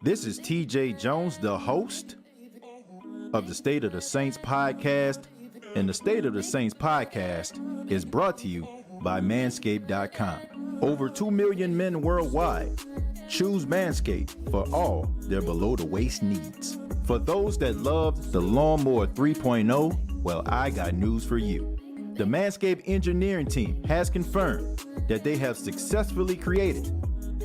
This is TJ Jones, the host of the State of the Saints podcast, and the State of the Saints podcast is brought to you by Manscaped.com. Over 2 million men worldwide choose Manscaped for all their below-the-waist needs. For those that love the Lawnmower 3.0, well, I got news for you. The Manscaped engineering team has confirmed that they have successfully created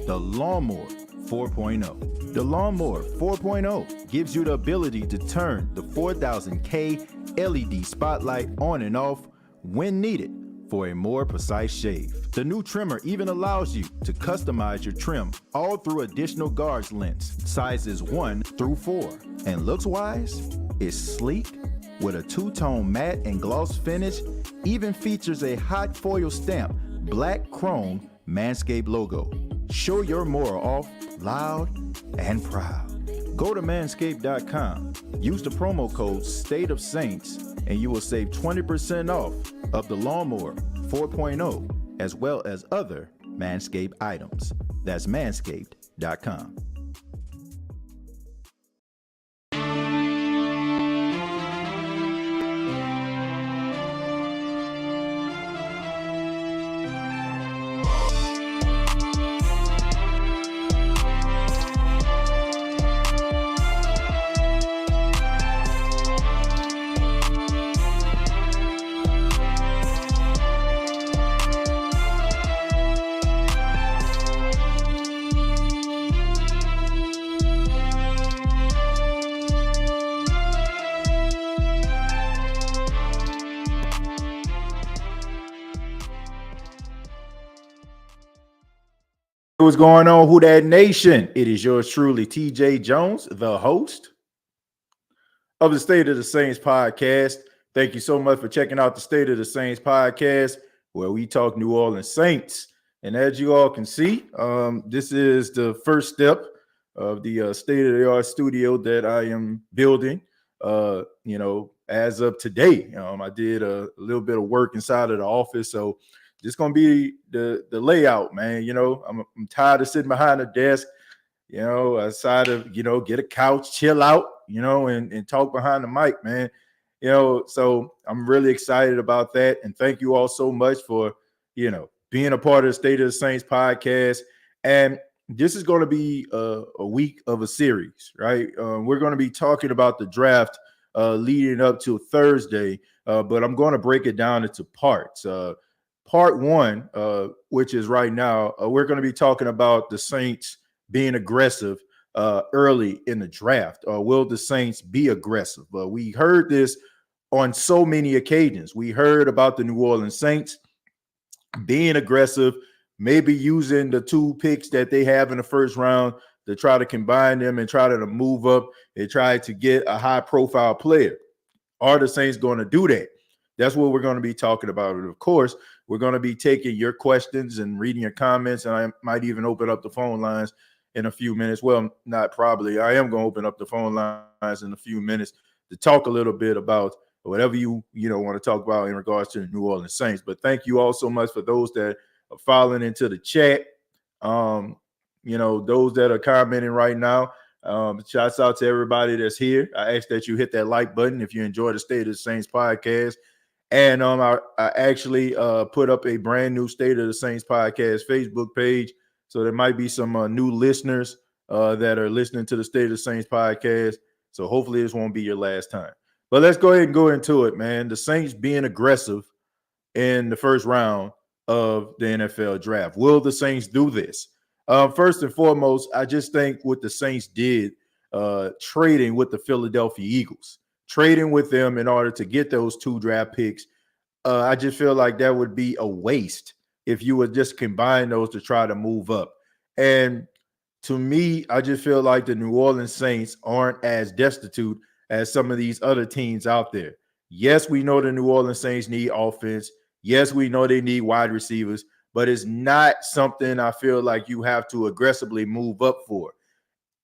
the Lawnmower 4.0. The Lawnmower 4.0 gives you the ability to turn the 4000K LED spotlight on and off when needed for a more precise shave. The new trimmer even allows you to customize your trim all through additional guards lengths, sizes 1 through 4. And looks-wise, it's sleek with a two-tone matte and gloss finish, even features a hot foil stamp, black chrome Manscaped logo. Show your mower off loud and proud. Go to manscaped.com, use the promo code State of Saints, and you will save 20% off of the Lawnmower 4.0 as well as other Manscaped items. That's manscaped.com. What's going on, Who Dat Nation? It is yours truly, TJ Jones, the host of the State of the Saints podcast. Thank you so much for checking out the State of the Saints podcast, where we talk New Orleans Saints. And as you all can see, this is the first step of the state-of-the-art studio that I am building. As of today, I did a little bit of work inside of the office, so this gonna be the layout, man. I'm tired of sitting behind a desk, aside of get a couch, chill out, and talk behind the mic, man. So I'm really excited about that, and thank you all so much for being a part of the State of the Saints podcast. And this is going to be a week of a series, right? We're going to be talking about the draft leading up to Thursday, but I'm going to break it down into parts. Part one, which is right now, we're going to be talking about the Saints being aggressive early in the draft. Will the Saints be aggressive? We heard this on so many occasions. We heard about the New Orleans Saints being aggressive, maybe using the 2 picks that they have in the first round to try to combine them and try to move up and try to get a high-profile player. Are the Saints going to do that? That's what we're going to be talking about. And of course, we're going to be taking your questions and reading your comments, and I might even open up the phone lines in a few minutes. Well, not probably. I am going to open up the phone lines in a few minutes to talk a little bit about whatever you want to talk about in regards to the New Orleans Saints. But thank you all so much for those that are filing into the chat. Those that are commenting right now. Shouts out to everybody that's here. I ask that you hit that like button if you enjoy the State of the Saints podcast. And I actually put up a brand new State of the Saints podcast Facebook page. So there might be some new listeners that are listening to the State of the Saints podcast. So hopefully this won't be your last time. But let's go ahead and go into it, man. The Saints being aggressive in the first round of the NFL draft. Will the Saints do this? First and foremost, I just think what the Saints did, trading with the Philadelphia Eagles. Trading with them in order to get those 2 draft picks, I just feel like that would be a waste if you would just combine those to try to move up. And to me, I just feel like the New Orleans Saints aren't as destitute as some of these other teams out there. Yes, we know the New Orleans Saints need offense. Yes, we know they need wide receivers, but it's not something I feel like you have to aggressively move up for.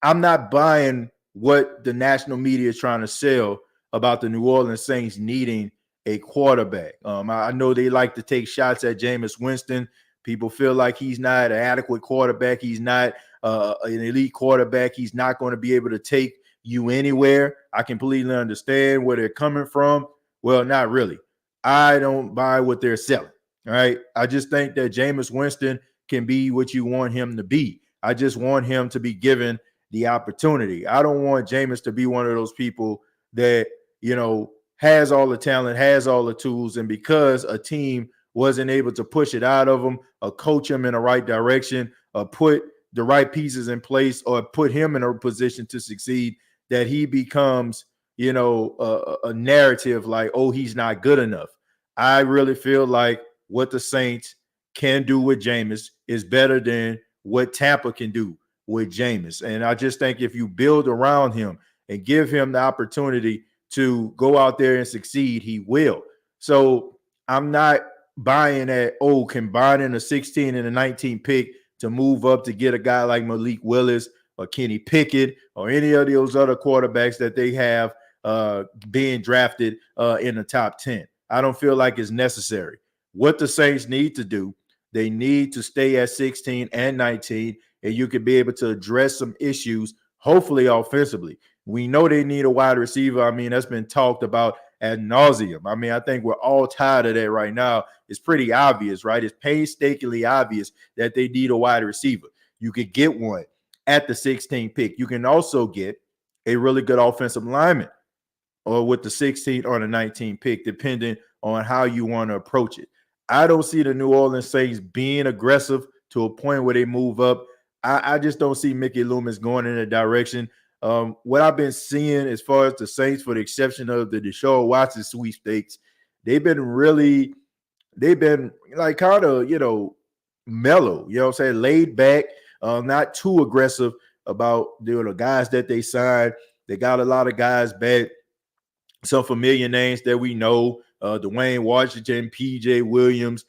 I'm not buying what the national media is trying to sell about the New Orleans Saints needing a quarterback. I know they like to take shots at Jameis Winston. People feel like he's not an adequate quarterback. He's not an elite quarterback. He's not going to be able to take you anywhere. I completely understand where they're coming from. Well, not really. I don't buy what they're selling. All right. I just think that Jameis Winston can be what you want him to be. I just want him to be given the opportunity. I don't want Jameis to be one of those people that, has all the talent, has all the tools, and because a team wasn't able to push it out of him or coach him in the right direction or put the right pieces in place or put him in a position to succeed, that he becomes, a narrative like, oh, he's not good enough. I really feel like what the Saints can do with Jameis is better than what Tampa can do with Jameis. And I just think if you build around him and give him the opportunity to go out there and succeed, he will. So I'm not buying that, combining a 16 and a 19 pick to move up to get a guy like Malik Willis or Kenny Pickett or any of those other quarterbacks that they have being drafted in the top 10. I don't feel like it's necessary. What the Saints need to do, they need to stay at 16 and 19, and you can be able to address some issues, hopefully offensively. We know they need a wide receiver. I mean, that's been talked about ad nauseum. I mean, I think we're all tired of that right now. It's pretty obvious, right? It's painstakingly obvious that they need a wide receiver. You could get one at the 16 pick. You can also get a really good offensive lineman or with the 16 or the 19 pick, depending on how you want to approach it. I don't see the New Orleans Saints being aggressive to a point where they move up. I just don't see Mickey Loomis going in a direction. What I've been seeing as far as the Saints, for the exception of the Deshaun Watson sweepstakes, they've been like kind of, mellow, you know what I'm saying, laid back, not too aggressive about the guys that they signed. They got a lot of guys back, some familiar names that we know, Dwayne Washington, PJ Williams,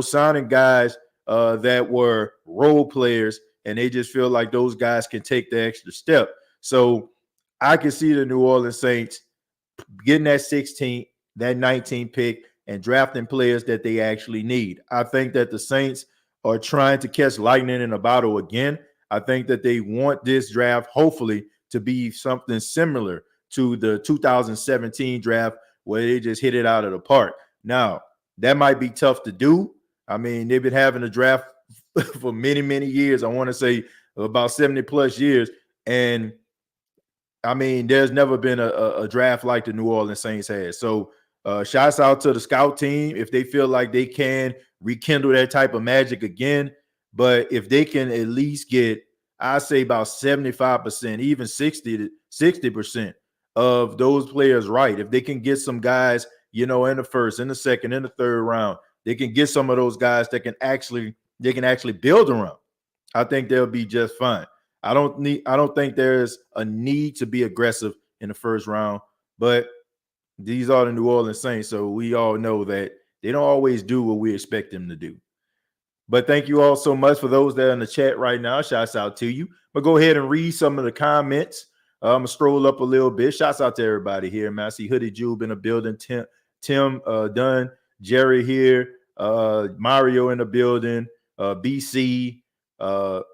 signing guys that were role players, and they just feel like those guys can take the extra step. So I can see the New Orleans Saints getting that 16, that 19 pick and drafting players that they actually need. I think that the Saints are trying to catch lightning in a bottle again. I think that they want this draft, hopefully, to be something similar to the 2017 draft where they just hit it out of the park. Now, that might be tough to do. I mean, they've been having a draft for many, many years. I want to say about 70 plus years. And I mean, there's never been a draft like the New Orleans Saints had. So shouts out to the scout team if they feel like they can rekindle that type of magic again. But if they can at least get, I say about 75%, even 60% of those players right, if they can get some guys, in the first, in the second, in the third round, they can get some of those guys that can actually build around. I think they'll be just fine. I don't think there's a need to be aggressive in the first round, but these are the New Orleans Saints, so we all know that they don't always do what we expect them to do. But thank you all so much for those that are in the chat right now. Shouts out to you. But go ahead and read some of the comments. I'm gonna stroll up a little bit. Shouts out to everybody here, man. I see Hoodie Jube in the building. Tim Dunn, Jerry here, Mario in the building, BC.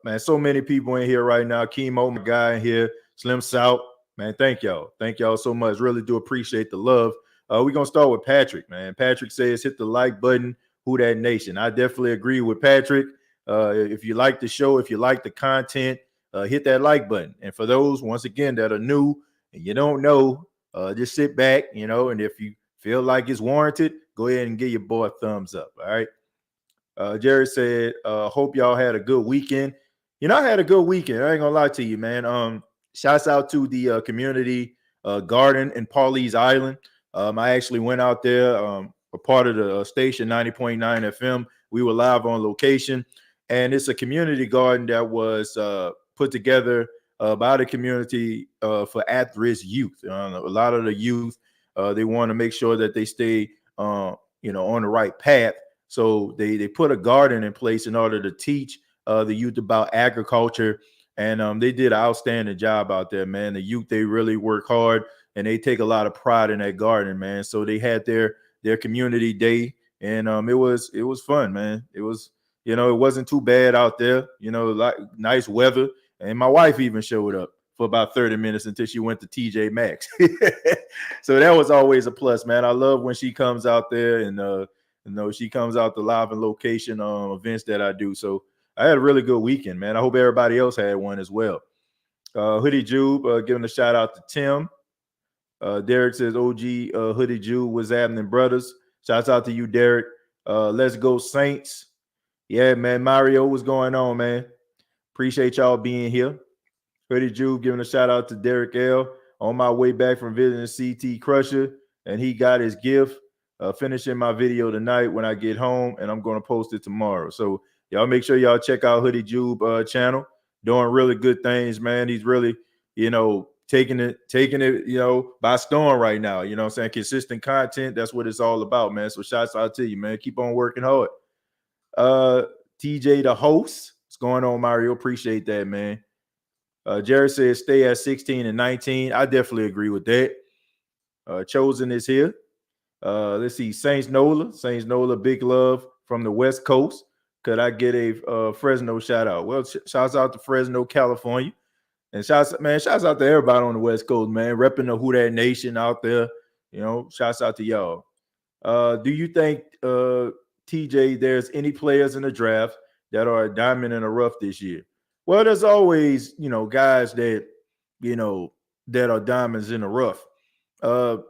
Man, so many people in here right now. Chemo, my guy in here, Slim South. Man, thank y'all. Thank y'all so much. Really do appreciate the love. We're gonna start with Patrick, man. Patrick says hit the like button. Who that nation? I definitely agree with Patrick. If you like the show, if you like the content, hit that like button. And for those, once again, that are new and you don't know, just sit back, and if you feel like it's warranted, go ahead and give your boy a thumbs up. All right. Jerry said, hope y'all had a good weekend. I had a good weekend. I ain't gonna lie to you, man. Shouts out to the community garden in Pawleys Island. I actually went out there, a part of the station 90.9 FM. We were live on location, and it's a community garden that was put together by the community for at-risk youth. A lot of the youth, they want to make sure that they stay, on the right path. So they put a garden in place in order to teach the youth about agriculture. And they did an outstanding job out there, man. The youth, they really work hard and they take a lot of pride in that garden, man. So they had their community day, and it was fun, man. It was, it wasn't too bad out there, like nice weather. And my wife even showed up for about 30 minutes until she went to TJ Maxx. So that was always a plus, man. I love when she comes out there and she comes out the live and location events that I do. So I had a really good weekend, man. I hope everybody else had one as well. Hoodie Jube giving a shout out to Tim. Derek says, OG Hoodie Jube, what's happening, brothers? Shouts out to you, Derek. Let's go Saints. Yeah, man. Mario, what's going on, man? Appreciate y'all being here. Hoodie Jube giving a shout out to Derek L. On my way back from visiting CT Crusher, and he got his gift. Finishing my video tonight when I get home, and I'm going to post it tomorrow. So y'all make sure y'all check out Hoodie Jube channel. Doing really good things, man. He's really, taking it, by storm right now. You know what I'm saying? Consistent content. That's what it's all about, man. So shouts out to you, man. Keep on working hard. TJ, the host. What's going on, Mario? Appreciate that, man. Jared says stay at 16 and 19. I definitely agree with that. Chosen is here. Let's see. Saints Nola, big love from the West Coast. Could I get a Fresno shout out? Well, shouts out to Fresno, California. And shouts out to everybody on the West Coast, man. Repping the Who Dat Nation out there. Shouts out to y'all. Do you think, TJ, there's any players in the draft that are a diamond in the rough this year? Well, there's always, guys that, that are diamonds in the rough. Look,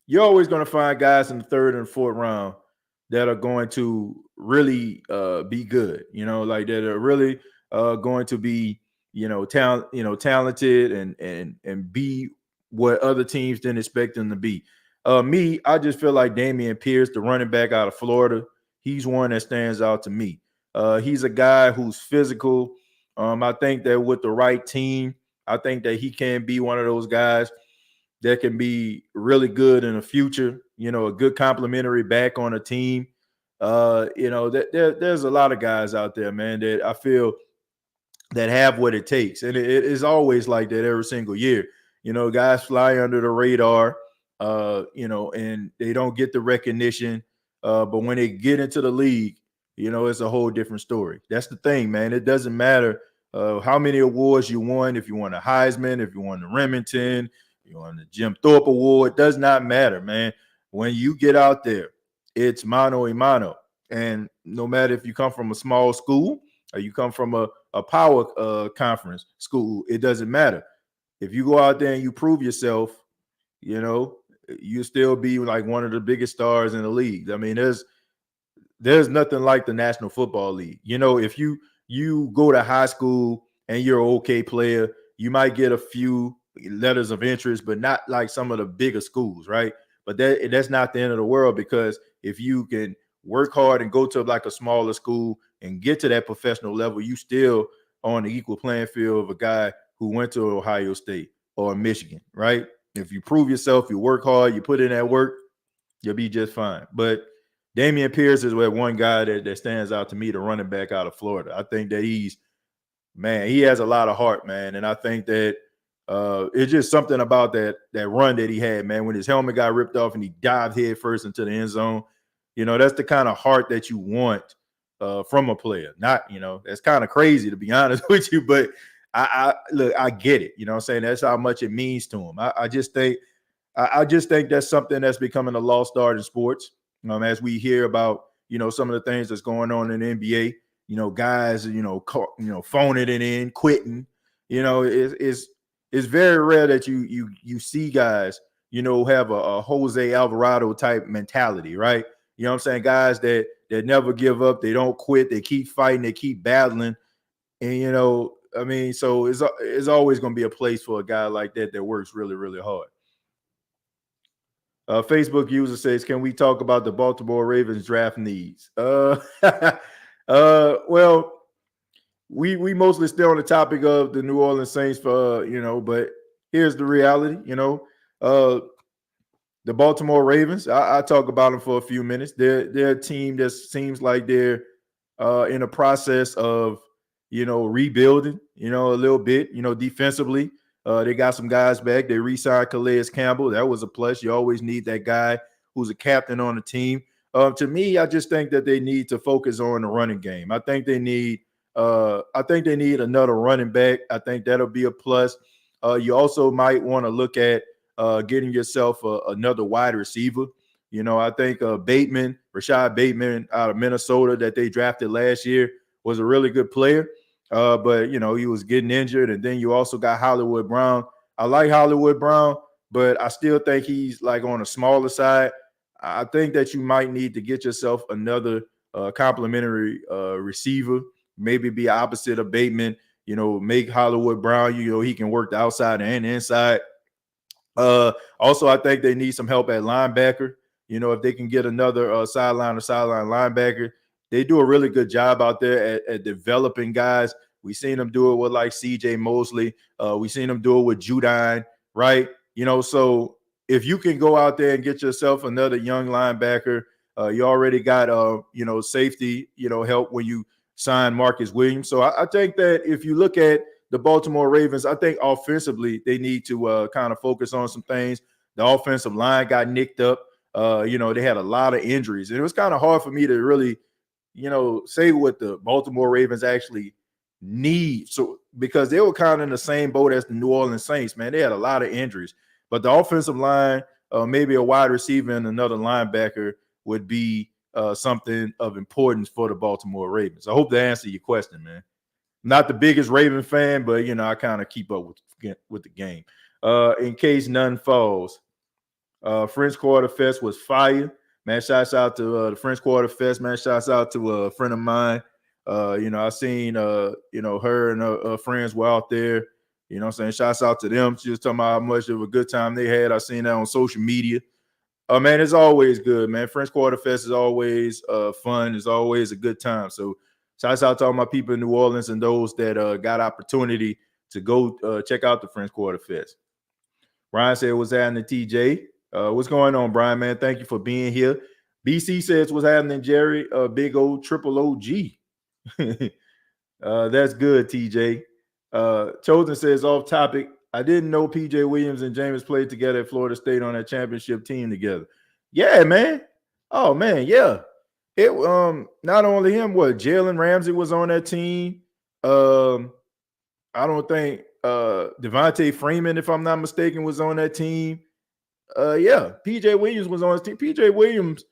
you're always going to find guys in the third and fourth round that are going to really be good, like that are really going to be, talented and be what other teams didn't expect them to be. I just feel like Dameon Pierce, the running back out of Florida, he's one that stands out to me. He's a guy who's physical. I think that with the right team, I think that he can be one of those guys that can be really good in the future, a good complementary back on a team. There's a lot of guys out there, man, that I feel that have what it takes. And it is always like that every single year. Guys fly under the radar, and they don't get the recognition. But when they get into the league, it's a whole different story. That's the thing, man. It doesn't matter how many awards you won. If you won a Heisman, if you won the Remington, you won the Jim Thorpe Award, it does not matter, man. When you get out there, it's mano a mano. And no matter if you come from a small school or you come from a power conference school, it doesn't matter. If you go out there and you prove yourself, you still be like one of the biggest stars in the league. I mean, there's nothing like the National Football League. If you go to high school and you're an okay player, you might get a few letters of interest, but not like some of the bigger schools, right? But that's not the end of the world, because if you can work hard and go to like a smaller school and get to that professional level, you still on the equal playing field of a guy who went to Ohio State or Michigan, right? If you prove yourself, you work hard, you put in that work, you'll be just fine. But Dameon Pierce is one guy that stands out to me, the running back out of Florida. I think that he has a lot of heart, man. And I think that it's just something about that run that he had, man, when his helmet got ripped off and he dived head first into the end zone. That's the kind of heart that you want from a player. Not, that's kind of crazy, to be honest with you, but I get it. I'm saying? That's how much it means to him. I just think that's something that's becoming a lost art in sports. As we hear about, some of the things that's going on in the NBA, guys, phoning it in, quitting, it's very rare that you see guys, have a Jose Alvarado type mentality, right? You know what I'm saying? Guys that never give up, they don't quit, they keep fighting, they keep battling. And so it's always going to be a place for a guy like that works really, really hard. Facebook user says, can we talk about the Baltimore Ravens draft needs? Well, we mostly stay on the topic of the New Orleans Saints but here's the reality, the Baltimore Ravens, I talk about them for a few minutes. They're a team that seems like they're in a process of, rebuilding, a little bit, defensively. They got some guys back. They re-signed Calais Campbell. That was a plus. You always need that guy who's a captain on the team. To me, I just think that they need to focus on the running game. I think they need I think they need another running back. I think that'll be a plus. You also might want to look at getting yourself another wide receiver. I think Rashad Bateman out of Minnesota that they drafted last year was a really good player. But he was getting injured, and then you also got Hollywood Brown. I like Hollywood Brown, but I still think he's like on the smaller side. I think that you might need to get yourself another complimentary receiver, maybe be opposite of Bateman. Make Hollywood Brown. He can work the outside and the inside. Also, I think they need some help at linebacker. If they can get another sideline linebacker, they do a really good job out there at developing guys. We've seen them do it with like CJ Mosley. We've seen them do it with Judine, right? So if you can go out there and get yourself another young linebacker, you already got safety, help when you sign Marcus Williams. So I think that if you look at the Baltimore Ravens, I think offensively they need to kind of focus on some things. The offensive line got nicked up. They had a lot of injuries, and it was kind of hard for me to really, say what the Baltimore Ravens actually need. So because they were kind of in the same boat as the New Orleans Saints, man, they had a lot of injuries. But the offensive line, maybe a wide receiver and another linebacker would be something of importance for the Baltimore Ravens. I hope that answered your question, man. Not the biggest Raven fan, but I kind of keep up with the game. In case none falls, French Quarter Fest was fire, man. Shouts out to the French Quarter Fest, man. Shouts out to a friend of mine. I seen her and her friends were out there. I'm saying? Shouts out to them. She was talking about how much of a good time they had. I seen that on social media. Man, it's always good, man. French Quarter Fest is always fun. It's always a good time. So shouts out to all my people in New Orleans and those that got opportunity to go check out the French Quarter Fest. Brian said, what's happening, TJ? What's going on, Brian, man? Thank you for being here. BC says, what's happening, Jerry? Big old triple OG. That's good, TJ. Chosen says, off topic, I didn't know PJ Williams and Jameis played together at Florida State on that championship team together. Yeah, man. Oh, man, yeah. It not only him, Jalen Ramsey was on that team. I don't think Devontae Freeman, if I'm not mistaken, was on that team. Yeah, PJ Williams was on his team. PJ Williams,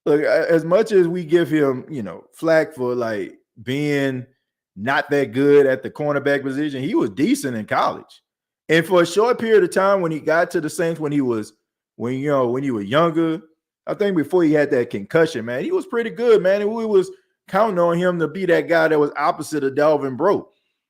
look, as much as we give him, flack for like being not that good at the cornerback position, he was decent in college. And for a short period of time when he got to the Saints, when he was younger, I think before he had that concussion, man, he was pretty good, man. And we was counting on him to be that guy that was opposite of Dalvin Bro.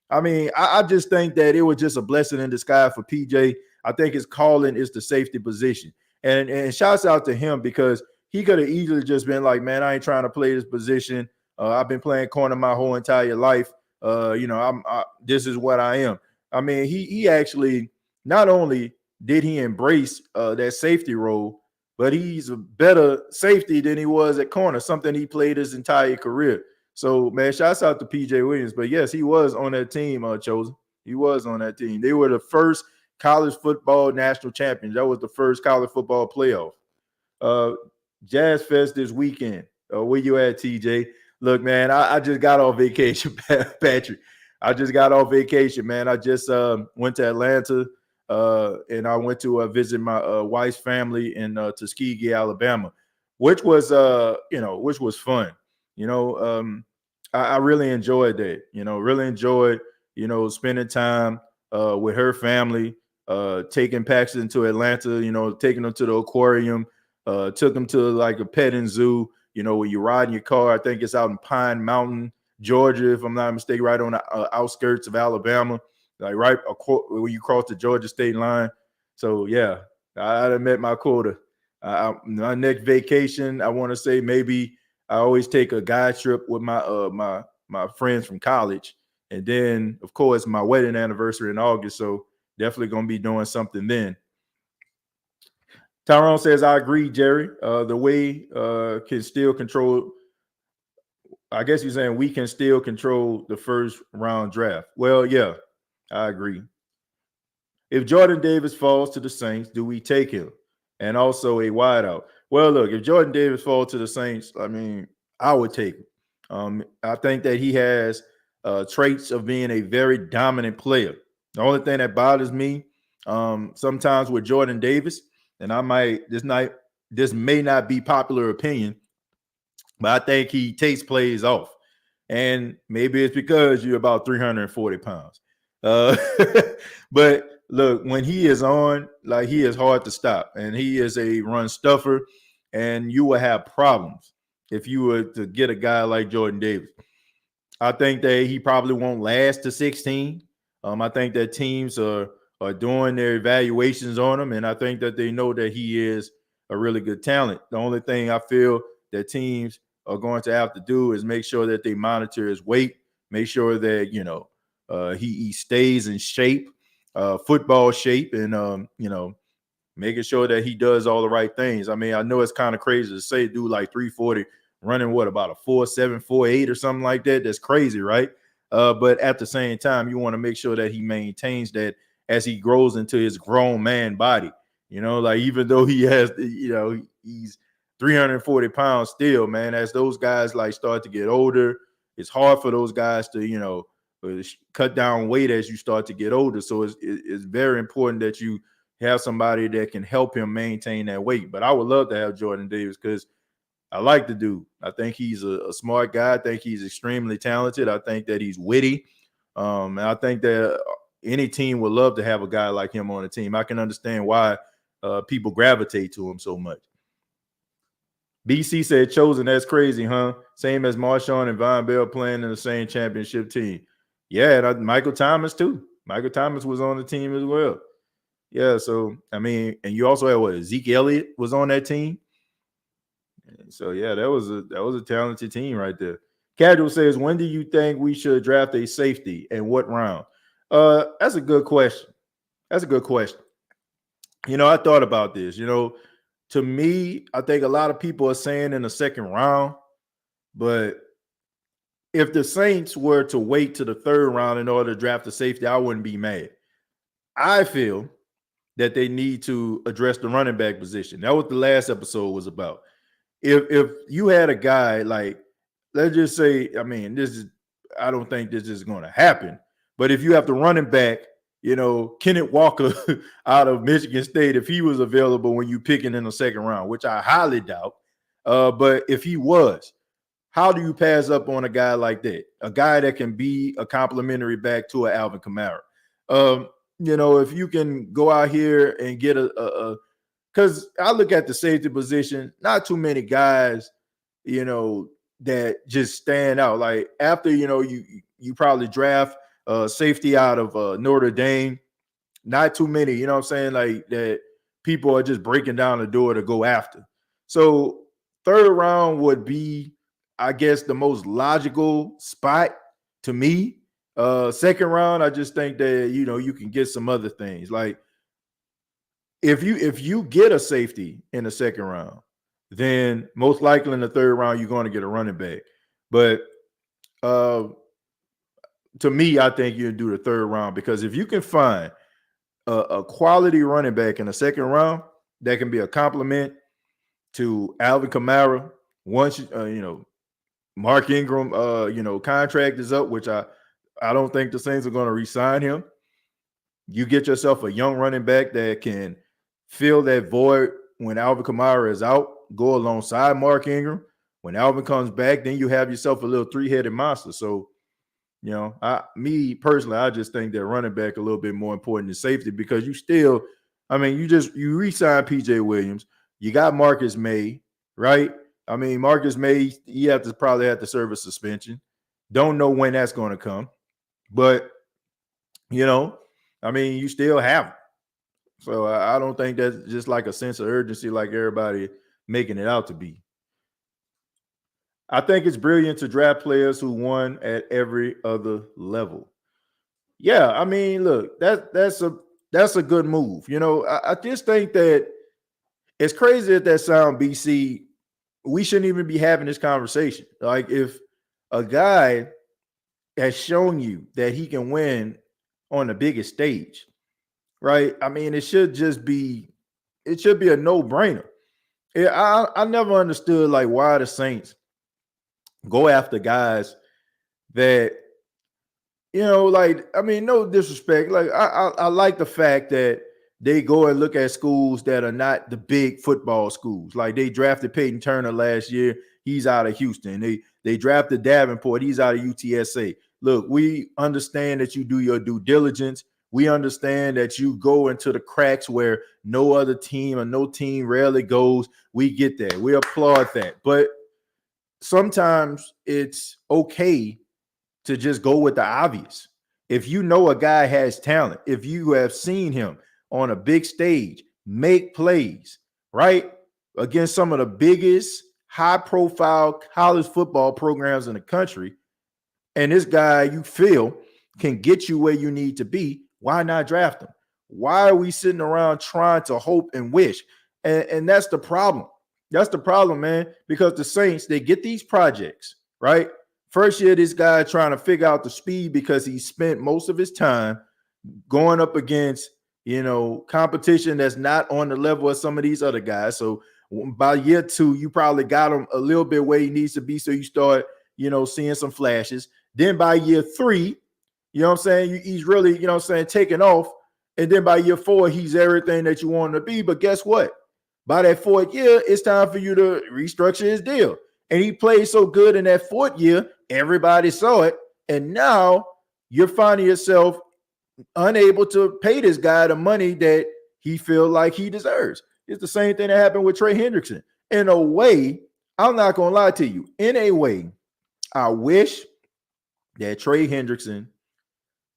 I mean, I just think that it was just a blessing in disguise for PJ. I think his calling is the safety position. And shouts out to him because he could have easily just been like, man, I ain't trying to play this position. I've been playing corner my whole entire life. This is what I am. I mean, he actually not only did he embrace that safety role, but he's a better safety than he was at corner, something he played his entire career. So, man, shouts out to PJ Williams. But, yes, he was on that team, Chosen. He was on that team. They were the first college football national champions. That was the first college football playoff. Jazz Fest this weekend. Where you at, TJ? Look, man, I just got off vacation, Patrick. I just got off vacation, man. I just went to Atlanta, and I went to visit my wife's family in Tuskegee, Alabama, which was fun. I really enjoyed that. Really enjoyed spending time with her family, taking Paxton to Atlanta. Taking them to the aquarium, took them to like a petting zoo. Where you ride in your car. I think it's out in Pine Mountain, Georgia, if I'm not mistaken, right on the outskirts of Alabama, like right when you cross the Georgia state line. So, yeah, I met my quota. My next vacation, I want to say maybe I always take a guy trip with my my friends from college. And then, of course, my wedding anniversary in August. So definitely going to be doing something then. Tyrone says, I agree, Jerry. The way can still control. I guess you're saying we can still control the first round draft. Well, yeah, I agree. If Jordan Davis falls to the Saints, do we take him? And also a wideout. Well, look, if Jordan Davis falls to the Saints, I mean, I would take him. I think that he has traits of being a very dominant player. The only thing that bothers me sometimes with Jordan Davis, and this may not be popular opinion, but I think he takes plays off. And maybe it's because you're about 340 pounds. Uh, but look, when he is on, like, he is hard to stop, and he is a run stuffer, and you will have problems if you were to get a guy like Jordan Davis. I think that he probably won't last to 16. I think that teams are doing their evaluations on him, and I think that they know that he is a really good talent. The only thing I feel that teams are going to have to do is make sure that they monitor his weight, make sure that he stays in shape, football shape, and making sure that he does all the right things. I mean, I know it's kind of crazy to say dude like 340 running about a 4.7, 4.8 or something like that. That's crazy, right? But at the same time, you want to make sure that he maintains that as he grows into his grown man body. Like, even though he has, he's 340 pounds still, man, as those guys like start to get older, it's hard for those guys to, cut down weight as you start to get older. So it's very important that you have somebody that can help him maintain that weight. But I would love to have Jordan Davis because I like the dude. I think he's a smart guy. I think he's extremely talented. I think that he's witty. And I think that any team would love to have a guy like him on the team. I can understand why people gravitate to him so much. BC said, Chosen, that's crazy, huh? Same as Marshawn and Von Bell playing in the same championship team. Yeah, and Michael Thomas too. Michael Thomas was on the team as well. Yeah, so, I mean, and you also had Zeke Elliott was on that team. So, yeah, that was a talented team right there. Casual says, when do you think we should draft a safety and what round? That's a good question. I thought about this. To me, I think a lot of people are saying in the second round, but if the Saints were to wait to the third round in order to draft a safety, I wouldn't be mad. I feel that they need to address the running back position. That was what the last episode was about. If you had a guy like, let's just say, I mean, I don't think this is going to happen, but if you have the running back, Kenneth Walker out of Michigan State, if he was available when you picking in the second round, which I highly doubt, but if he was, how do you pass up on a guy like that? A guy that can be a complimentary back to an Alvin Kamara. If you can go out here and get because I look at the safety position, not too many guys, that just stand out. Like, after, you probably draft safety out of Notre Dame, not too many, you know what I'm saying, like, that people are just breaking down the door to go after. So third round would be, I guess, the most logical spot to me. Second round, I just think that, you can get some other things. Like, if you get a safety in the second round, then most likely in the third round, you're going to get a running back. But to me, I think you do the third round, because if you can find a quality running back in the second round that can be a compliment to Alvin Kamara, once Mark Ingram contract is up, which I don't think the Saints are going to re-sign him. You get yourself a young running back that can fill that void when Alvin Kamara is out, go alongside Mark Ingram. When Alvin comes back, then you have yourself a little three-headed monster. So, me personally, I just think that running back a little bit more important than safety, because you re-sign PJ Williams. You got Marcus May, right? I mean, Marcus May, he probably have to serve a suspension. Don't know when that's going to come. But, you still have him. So I don't think that's just like a sense of urgency like everybody making it out to be. I think it's brilliant to draft players who won at every other level. Yeah, I mean, look, that's a good move. I just think that, as crazy as that sound, BC, we shouldn't even be having this conversation. Like, if a guy has shown you that he can win on the biggest stage, right? I mean, it should be a no-brainer. I never understood, like, why the Saints go after guys that like, I mean, no disrespect. Like, I like the fact that they go and look at schools that are not the big football schools. Like, they drafted Peyton Turner last year. He's out of Houston. They drafted Davenport. He's out of UTSA. Look, we understand that you do your due diligence. We understand that you go into the cracks where no other team or no team rarely goes. We get that. We applaud that. But sometimes it's okay to just go with the obvious. If you know a guy has talent, if you have seen him on a big stage make plays, right, against some of the biggest high profile college football programs in the country, and this guy you feel can get you where you need to be, why not draft him? Why are we sitting around trying to hope and wish? And that's the problem. That's the problem, man, because the Saints, they get these projects, right? First year, this guy trying to figure out the speed because he spent most of his time going up against, competition that's not on the level of some of these other guys. So by year 2, you probably got him a little bit where he needs to be. So you start, seeing some flashes. Then by year 3, he's really, taking off. And then by year 4, he's everything that you want him to be. But guess what? By that 4th year, it's time for you to restructure his deal. And he played so good in that 4th year, everybody saw it. And now you're finding yourself unable to pay this guy the money that he feels like he deserves. It's the same thing that happened with Trey Hendrickson. In a way, I'm not going to lie to you. In a way, I wish that Trey Hendrickson,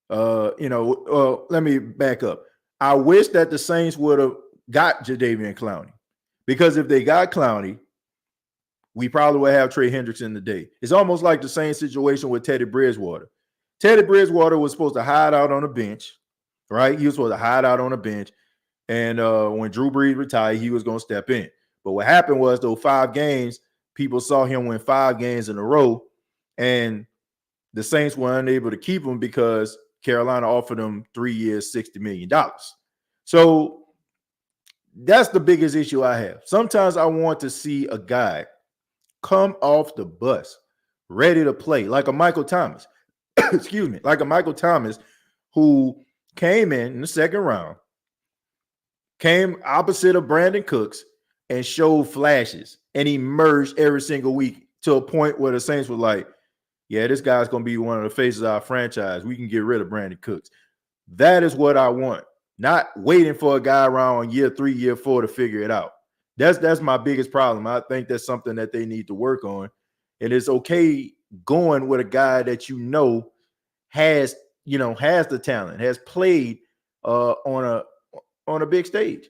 let me back up. I wish that the Saints would have got Jadeveon Clowney, because if they got Clowney, we probably would have Trey Hendrickson today. It's almost like the same situation with Teddy Bridgewater. Teddy Bridgewater was supposed to hide out on the bench, right? He was supposed to hide out on the bench. And when Drew Brees retired, he was going to step in. But what happened was, those 5 games, people saw him win 5 games in a row, and the Saints were unable to keep him because Carolina offered him 3 years, $60 million. So that's the biggest issue I have. Sometimes I want to see a guy come off the bus ready to play, like a Michael Thomas. Excuse me, like a Michael Thomas, who came in the 2nd round, came opposite of Brandon Cooks, and showed flashes and emerged every single week to a point where the Saints were like, yeah, this guy's going to be one of the faces of our franchise. We can get rid of Brandon Cooks. That is what I want. Not waiting for a guy around year 3, year 4 to figure it out. That's my biggest problem. I think that's something that they need to work on. And it's okay going with a guy that has the talent, has played on a big stage.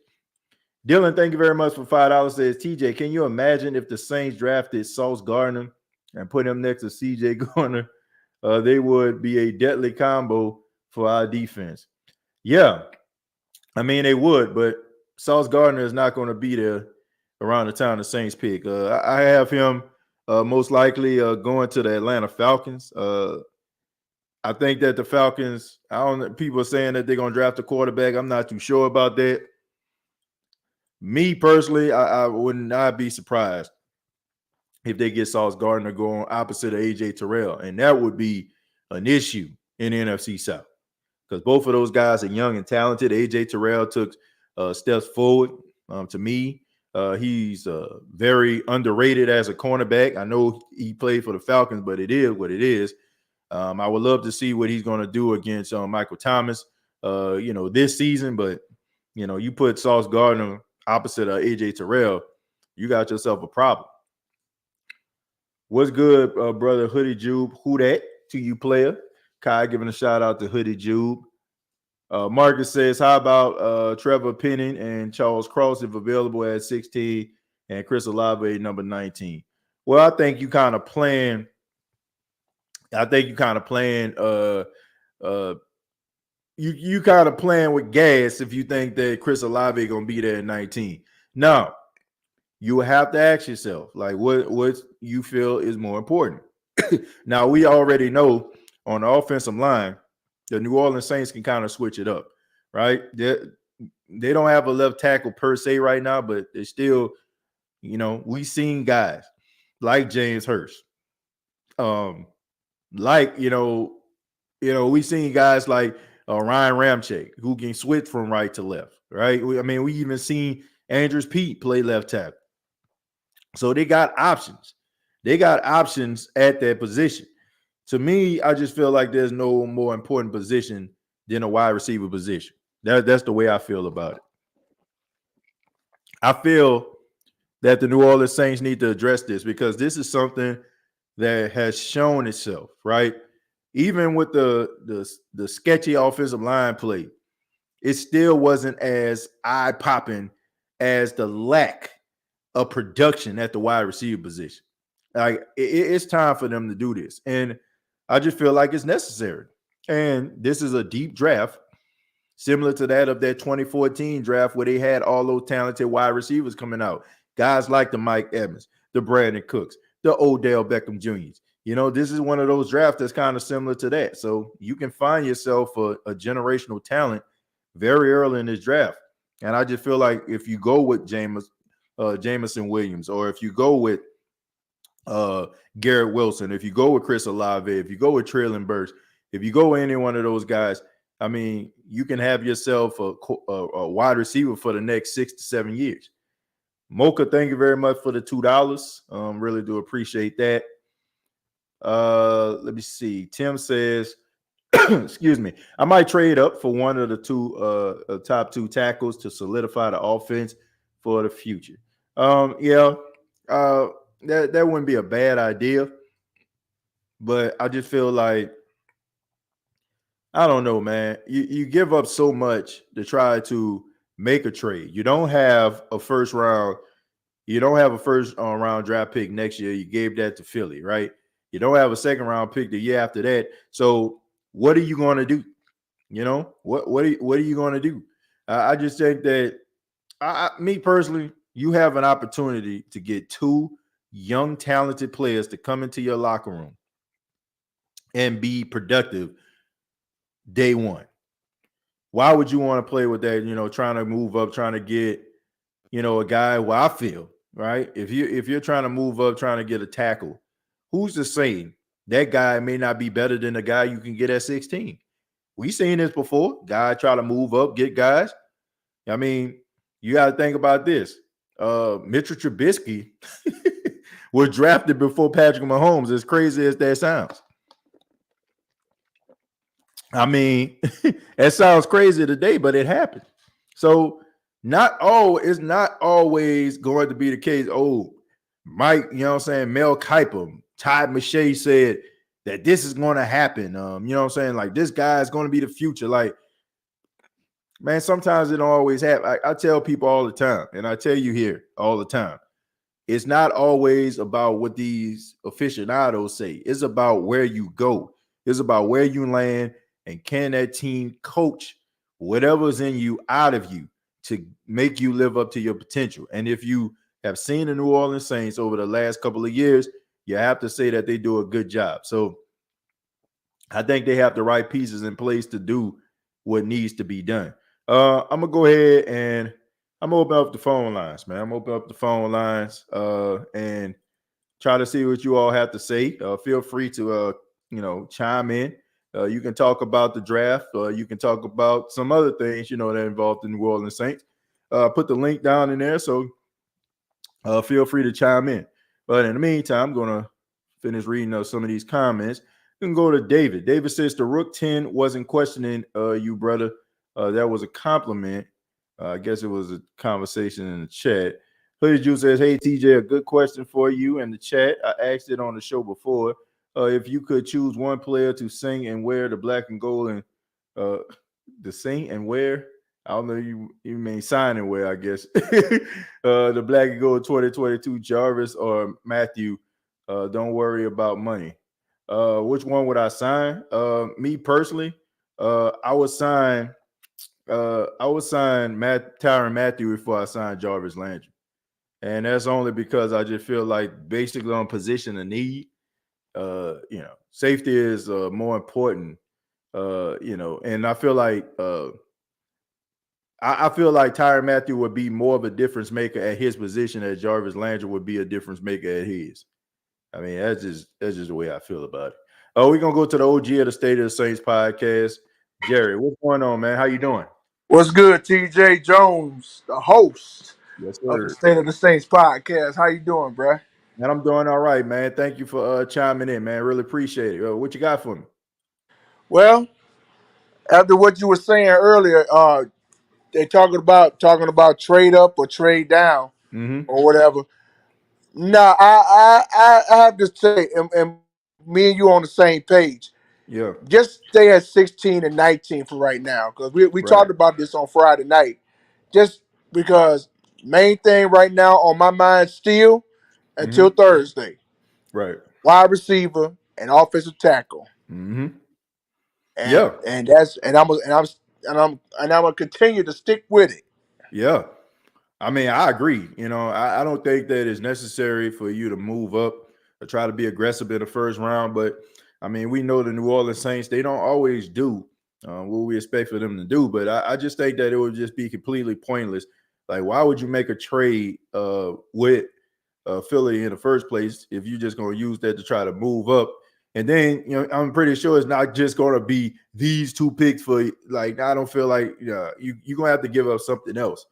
Dylan, thank you very much for $5. Says, TJ, can you imagine if the Saints drafted Sauce Gardner and put him next to CJ Garner? They would be a deadly combo for our defense. Yeah, I mean, they would, but Sauce Gardner is not going to be there around the time the Saints pick. I have him most likely going to the Atlanta Falcons. I think that the Falcons, people are saying that they're going to draft a quarterback. I'm not too sure about that. Me personally, I would not be surprised if they get Sauce Gardner going opposite of AJ Terrell, and that would be an issue in the NFC South, because both of those guys are young and talented. AJ Terrell took steps forward. To me, he's very underrated as a cornerback. I know he played for the Falcons, but it is what it is. I would love to see what he's going to do against Michael Thomas, this season. But, you put Sauce Gardner opposite of AJ Terrell, you got yourself a problem. What's good, brother Hoodie Jube? Who that to you, player? Kai giving a shout out to Hoodie Jube. Marcus says, how about Trevor Penning and Charles Cross if available at 16 and Chris Olave number 19? Well, I think you kind of playing. You kind of playing with gas if you think that Chris Olave gonna be there at 19. Now, you will have to ask yourself, like, what you feel is more important. Now, we already know on the offensive line, the New Orleans Saints can kind of switch it up, right? They don't have a left tackle per se right now, but they're still, we've seen guys like James Hurst, like, We seen guys like Ryan Ramczyk who can switch from right to left, right? We even seen Andrews Pete play left tackle. So they got options. They got options at that position. To me, I just feel like there's no more important position than a wide receiver position. That's the way I feel about it. I feel that the New Orleans Saints need to address this because this is something that has shown itself, right? Even with the sketchy offensive line play, it still wasn't as eye-popping as the lack of production at the wide receiver position. Like it's time for them to do this. And I just feel like it's necessary. And this is a deep draft, similar to that of that 2014 draft where they had all those talented wide receivers coming out. Guys like the Mike Evans, the Brandon Cooks, the Odell Beckham Jr.'s. This is one of those drafts that's kind of similar to that. So you can find yourself a generational talent very early in this draft. And I just feel like if you go with Jameson Williams, or if you go with Garrett Wilson, if you go with Chris Olave, if you go with Treylon Burks, if you go with any one of those guys, you can have yourself a wide receiver for the next 6 to 7 years. Mocha, thank you very much for the $2. Really do appreciate that. Let me see. Tim says, excuse me, I might trade up for one of the top two tackles to solidify the offense for the future. That wouldn't be a bad idea, but I just feel like, I don't know, man. You give up so much to try to make a trade. You don't have a first round. You don't have a first round draft pick next year. You gave that to Philly, right? You don't have a second round pick the year after that. So what are you going to do? What are you going to do? I just think that, me personally, you have an opportunity to get two young, talented players to come into your locker room and be productive day one. Why would you want to play with that? Trying to move up, trying to get, a guy. Well, I feel right. If you're trying to move up, trying to get a tackle, who's to say that guy may not be better than the guy you can get at 16? We seen this before. Guy try to move up, get guys. You got to think about this. Mitchell Trubisky was drafted before Patrick Mahomes, as crazy as that sounds. It sounds crazy today, but it happened. So it's not always going to be the case. Oh, Mike, Mel Kiper, Todd McShay said that this is going to happen. Like this guy is going to be the future. Like, man, sometimes it don't always happen. I tell people all the time, and I tell you here all the time, it's not always about what these aficionados say. It's about where you go. It's about where you land, and can that team coach whatever's in you out of you to make you live up to your potential. And if you have seen the New Orleans Saints over the last couple of years, you have to say that they do a good job. So I think they have the right pieces in place to do what needs to be done. I'm going to go ahead and I'm going to open up the phone lines, man. I'm going to open up the phone lines and try to see what you all have to say. Feel free to, chime in. You can talk about the draft. You can talk about some other things, that involved in New Orleans Saints. Put the link down in there. So feel free to chime in. But in the meantime, I'm going to finish reading some of these comments. You can go to David. David says the Rook 10 wasn't questioning you, brother. That was a compliment. I guess it was a conversation in the chat. Hoodie Juice says, hey, TJ, a good question for you in the chat. I asked it on the show before. If you could choose one player to sing and wear the black and gold and the sing and wear, I don't know, you mean sign and wear, I guess. The black and gold 2022, Jarvis or Matthew, don't worry about money. Which one would I sign? Me personally, I would sign Tyrann Mathieu before I sign Jarvis Landry. And that's only because I just feel like basically on position of need, safety is more important, and I feel like Tyrann Mathieu would be more of a difference maker at his position as Jarvis Landry would be a difference maker at his. That's just the way I feel about it. Oh, we're gonna go to the OG of the State of the Saints podcast. Jerry, what's going on, man? How you doing? What's good, TJ Jones, the host Yes, of the sir. State of the Saints podcast? How you doing, bruh? Man, I'm doing all right, man. Thank you for chiming in, man. Really appreciate it. What you got for me? Well, after what you were saying earlier, they talking about trade up or trade down Mm-hmm. or whatever. No, I have to say, and me and you on the same page. Yeah. Just stay at 16 and 19 for right now, because we Right. talked about this on Friday night. Just because main thing right now on my mind still until Mm-hmm. Thursday. Right. Wide receiver and offensive tackle, Mm-hmm. and Yeah. and that's and I'm gonna continue to stick with it. Yeah. I mean, I agree. I don't think that it's necessary for you to move up or try to be aggressive in the first round. But I mean, we know the New Orleans Saints, they don't always do what we expect for them to do. But I just think that it would just be completely pointless. Like, why would you make a trade with Philly in the first place if you're just going to use that to try to move up? And then, I'm pretty sure it's not just going to be these two picks for, like, I don't feel like you're going to have to give up something else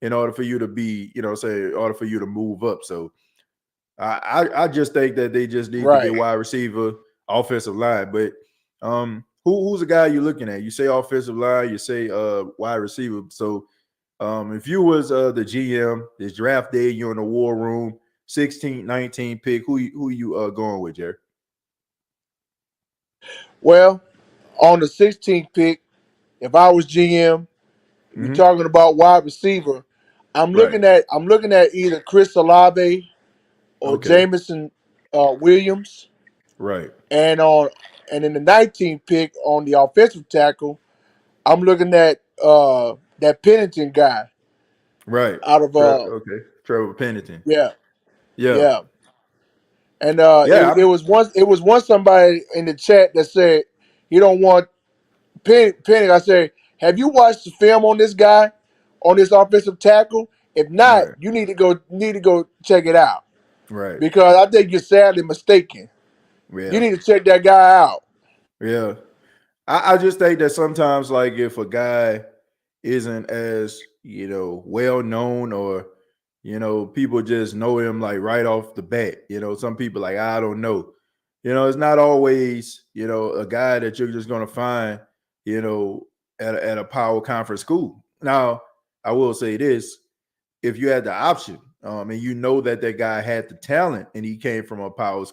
in order for you to be, in order for you to move up. So I just think that they just need to get Right. wide receiver, offensive line. But who's the guy you're looking at? You say offensive line, you say wide receiver. So if you was the GM, this draft day, you're in the war room, 16, 19 pick, who you going with, Jerry? Well, on the 16th pick, if I was GM, if you're Mm-hmm. talking about wide receiver, Right. I'm looking at either Chris Olave or Okay. Jameson Williams, Right. and on and in the 19th pick on the offensive tackle, I'm looking at that Pennington guy Right. out of Okay. Trevor Pennington. yeah, Yeah. yeah. And Yeah. it was once somebody in the chat that said you don't want Penny. I said, have you watched the film on this guy, on this offensive tackle? If not, Right. you need to go check it out, Right. because I think you're sadly mistaken. You Yeah. need to check that guy out. Yeah. I just think that sometimes, like, if a guy isn't as, well known, or, people just know him like right off the bat. Some people like, I don't know. It's not always, a guy that you're just gonna find, you know, at a power conference school. Now, I will say this: if you had the option, and you know that that guy had the talent and he came from a power,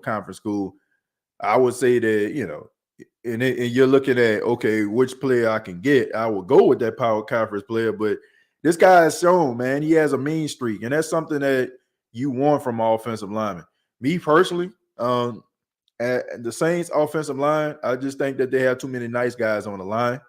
conference school, I would say that, and you're looking at, okay, which player I can get. I will go with that power conference player, but this guy has shown, man, he has a mean streak, and that's something that you want from offensive linemen. Me personally, at the Saints offensive line, I just think that they have too many nice guys on the line.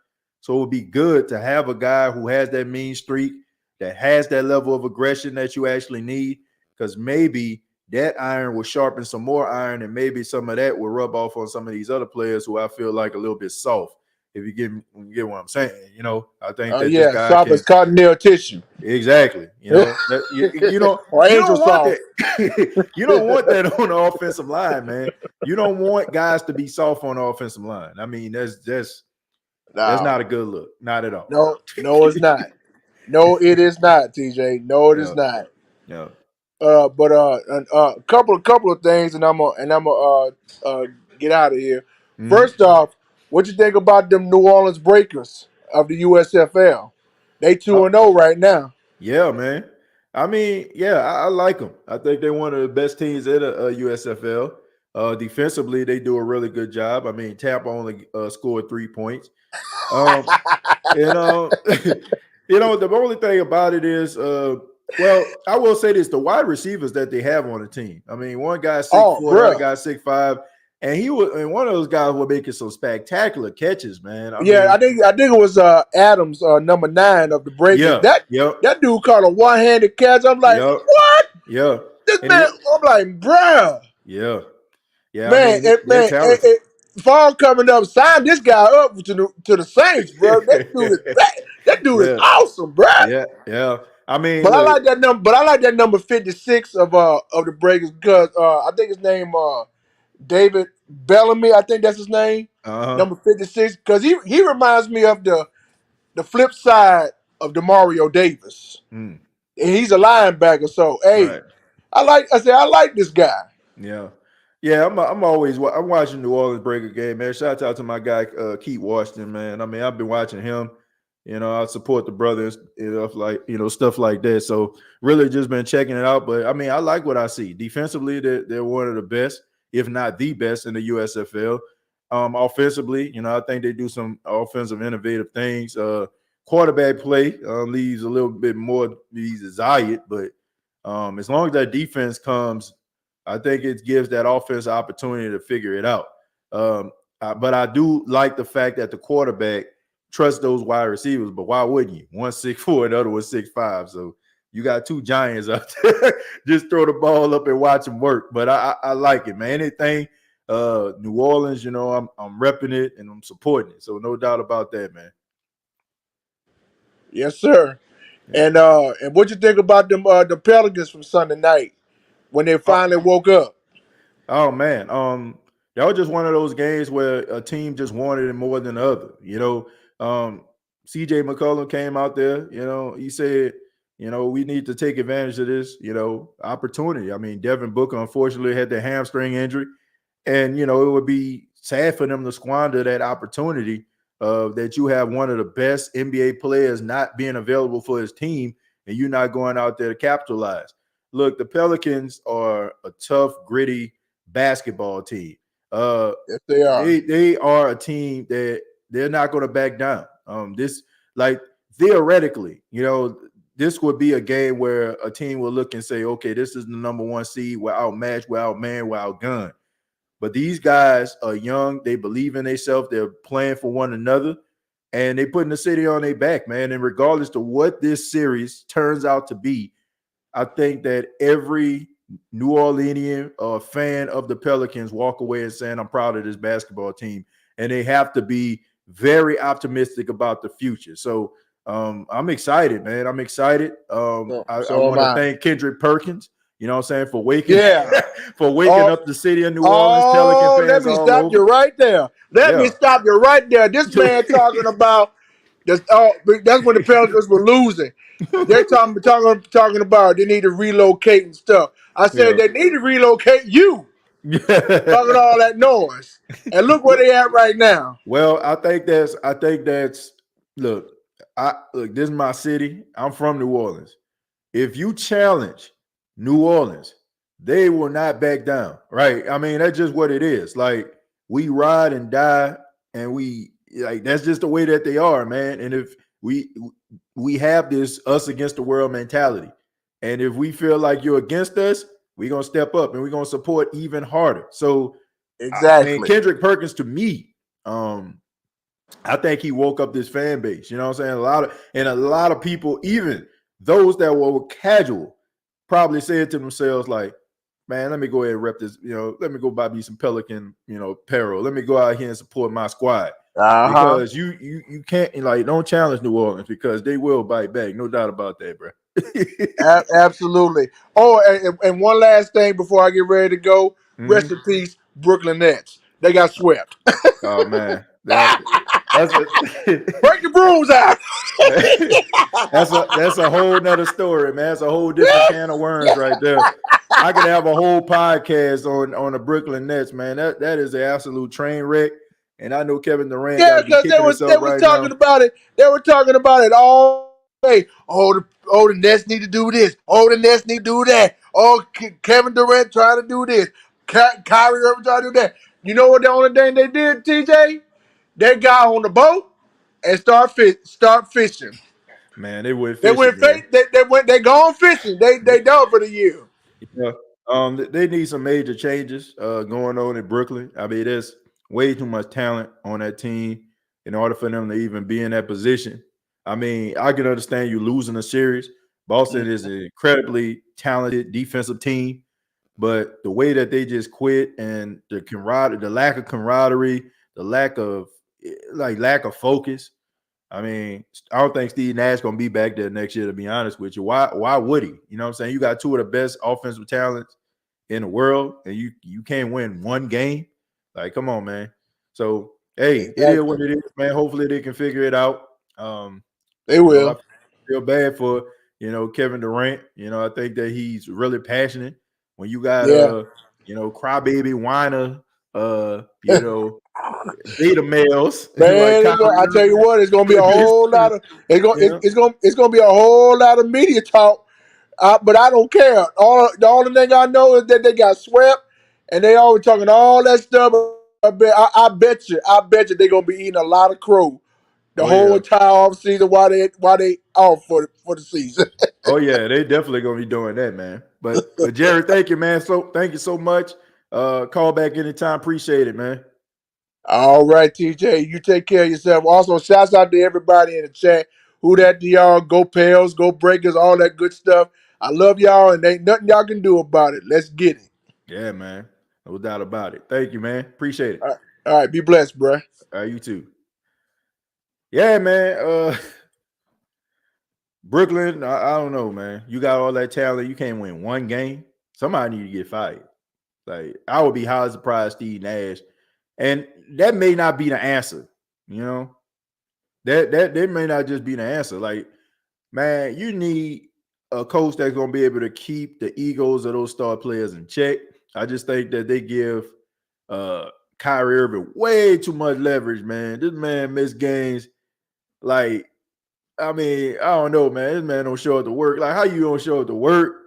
So it would be good to have a guy who has that mean streak, that has that level of aggression that you actually need, because maybe that iron will sharpen some more iron, and maybe some of that will rub off on some of these other players who I feel like a little bit soft. If you get what I'm saying, I think that this Yeah, guy soft as can. cottonelle tissue. Exactly. Or You angel don't want soft. that. You don't want that on the offensive line, man. You don't want guys to be soft on the offensive line. I mean, that's No, not a good look. Not at all. no, it's not. No, it is not, TJ. No, it is Yeah. not. Yeah. But a couple of things, and I'm gonna get out of here. Mhm. First off, what you think about them New Orleans Breakers of the USFL? They Uh, 2-0 right now. yeah, man. I mean, yeah, I like them. I think they're one of the best teams in the USFL. Defensively, they do a really good job. I mean, Tampa only scored 3 points. Um, And the only thing about it is, well, I will say this: the wide receivers that they have on the team. I mean, one guy 6'4", Oh, the other bruh. guy 6'5", and one of those guys were making some spectacular catches, man. I Yeah, mean, I think it was Adams, number 9 of the Breakers. yeah, That yep, that dude caught a one-handed catch. I'm like, yep, what? yeah, This and man. I'm like, bruh. yeah, yeah. I Man, mean, they're talented. fall coming up, sign this guy up to the Saints, bro. That dude is Yeah, awesome, bro. yeah, yeah. I mean, But I look, like that number. But I like that number 56 of the Breakers, because I think his name David Bellamy, I think that's his name, Uh-huh. number 56, because he reminds me of the flip side of DeMario Davis. Mm, And he's a linebacker, so hey, right. I like this guy. Yeah. Yeah, I'm always I'm watching New Orleans Breaker game, man. Shout out to my guy Keith Washington, man. I mean, I've been watching him. You know, I support the brothers, stuff like that. So really just been checking it out. But I mean, I like what I see. Defensively, they're one of the best, if not the best in the USFL. Offensively, I think they do some offensive innovative things. Quarterback play leaves a little bit more to be desired, but as long as that defense comes, I think it gives that offense an opportunity to figure it out. But I do like the fact that the quarterback trusts those wide receivers. But why wouldn't you? One 6'4", the other was 6'5". So you got two giants out there. Just throw the ball up and watch them work. But I like it, man. Anything New Orleans, I'm repping it and I'm supporting it. So no doubt about that, man. Yes, sir. Yeah. And what you think about them the Pelicans from Sunday night when they Uh, finally woke up? Oh man, that was just one of those games where a team just wanted it more than the other. CJ McCollum came out there. He said, we need to take advantage of this, opportunity. I mean, Devin Booker unfortunately had the hamstring injury, and it would be sad for them to squander that opportunity that you have one of the best NBA players not being available for his team, and you're not going out there to capitalize. Look, the Pelicans are a tough, gritty basketball team. Yes, they are. They are a team that they're not going to back down. This like theoretically, this would be a game where a team will look and say, okay, this is the number one seed. We're outmatched, we're outmanned, we're outgunned. But these guys are young. They believe in themselves. They're playing for one another, and they putting the city on their back, man. And regardless to what this series turns out to be, I think that every New Orleanian fan of the Pelicans walk away and saying, I'm proud of this basketball team. And they have to be very optimistic about the future. So I'm excited, man. I'm excited. I So am want to I. thank Kendrick Perkins, for waking Yeah. for waking Oh, up the city of New Orleans, Pelican let fans me all stop over. you right there. Let me Yeah. stop you right there. This man talking about that's when the Pelicans were losing. They're talking about they need to relocate and stuff. I said Yeah. they need to relocate you. Talking all that noise. And look where they at right now. Well, I think that's look, this is my city. I'm from New Orleans. If you challenge New Orleans, they will not back down. Right. I mean, that's just what it is. Like, we ride and die, and that's just the way that they are, man. And if we have this us against the world mentality. And if we feel like you're against us, we're gonna step up and we're gonna support even harder. So man, Exactly. Kendrick Perkins to me, I think he woke up this fan base. You know what I'm saying? A lot of people, even those that were casual, probably said to themselves, like, man, let me go ahead and rep this, let me go buy me some Pelican, apparel. Let me go out here and support my squad. Uh-huh. Because you can't, like, don't challenge New Orleans because they will bite back. No doubt about that, bro. Absolutely. Oh, and one last thing before I get ready to go. Rest Mhm. in peace, Brooklyn Nets. They got swept. Oh man. That's a Break the brooms out. that's a whole nother story, man. That's a whole different can of worms right there. I could have a whole podcast on the Brooklyn Nets, man. That is an absolute train wreck. And I know Kevin Durant got Yeah, to be because kicking they himself was right talking now. about it. They were talking about it all day. The Nets need to do this. Oh, the Nets need to do that. Oh, Kevin Durant trying to do this. Kyrie Irving trying to do that. You know what the only thing they did, TJ? They got on the boat and start fishing. Man, they went They fishing, went man. they gone fishing. They done for the year. Yeah. They need some major changes going on in Brooklyn. I mean, there's way too much talent on that team in order for them to even be in that position. I mean, I can understand you losing a series. Boston is an incredibly talented defensive team, but the way that they just quit and the lack of camaraderie, the lack of focus. I mean, I don't think Steve Nash gonna be back there next year, to be honest with you. Why would he? You know what I'm saying? You got two of the best offensive talents in the world, and you can't win one game. Like, come on, man. So, hey, it is what Exactly. it is, man. Hopefully they can figure it out. They I will. feel bad for, Kevin Durant. I think that he's really passionate. When you got Yeah. crybaby whiner, beta males like Man, Kyrie I tell you Irving what, it's gonna be a in his whole lot city, of you know. it's gonna be a whole lot of media talk. But I don't care. All the thing I know is that they got swept, and they always talking all that stuff. I bet you they're gonna be eating a lot of crow the Oh whole yeah. entire off season while they off for the season. Oh yeah, they definitely gonna be doing that, man. But Jerry, thank you, man. So thank you so much. Call back anytime. Appreciate it, man. All right, TJ, you take care of yourself. Also, shouts out to everybody in the chat. Who that to y'all? Go Pels, go Breakers, all that good stuff. I love y'all, and ain't nothing y'all can do about it. Let's get it. Yeah, man. No doubt about it. Thank you, man. Appreciate it. All right, be blessed, bruh. You too. Yeah, man. Brooklyn, I don't know, man. You got all that talent. You can't win one game. Somebody need to get fired. Like, I would be highly surprised Steve Nash. And that may not be the answer, you know. That may not just be the answer. Like, man, you need a coach that's gonna be able to keep the egos of those star players in check. I just think that they give Kyrie Irving way too much leverage, man. This man missed games. Like, I mean, I don't know, man. This man don't show up to work. Like, how you don't show up to work?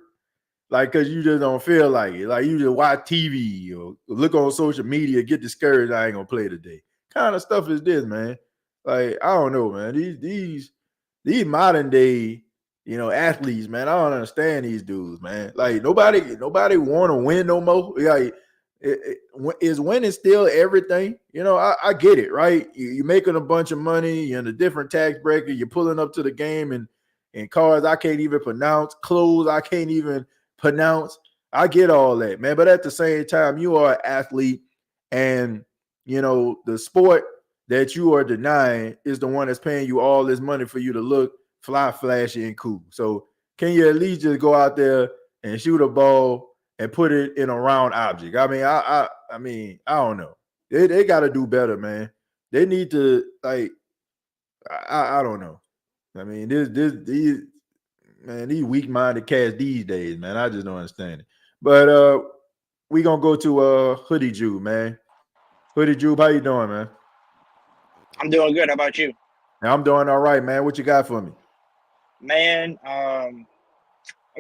Like, cause you just don't feel like it. Like, you just watch TV or look on social media, get discouraged. I ain't gonna play today. Kind of stuff is this, man? Like, I don't know, man. These modern day, athletes, man. I don't understand these dudes, man. Like, nobody want to win no more. Like, is winning still everything? I get it, right? You're making a bunch of money. You're in a different tax bracket. You're pulling up to the game and cars I can't even pronounce, clothes I can't even pronounce. I get all that, man. But at the same time, you are an athlete, and the sport that you are denying is the one that's paying you all this money for you to look fly, flashy, and cool. So can you at least just go out there and shoot a ball and put it in a round object? I mean, I don't know. They got to do better, man. They need to I don't know. I mean, these weak minded cats these days, man. I just don't understand it. But we gonna go to Hoodie Jew, man. Hoodie Jew, how you doing, man? I'm doing good. How about you? I'm doing all right, man. What you got for me? Man, I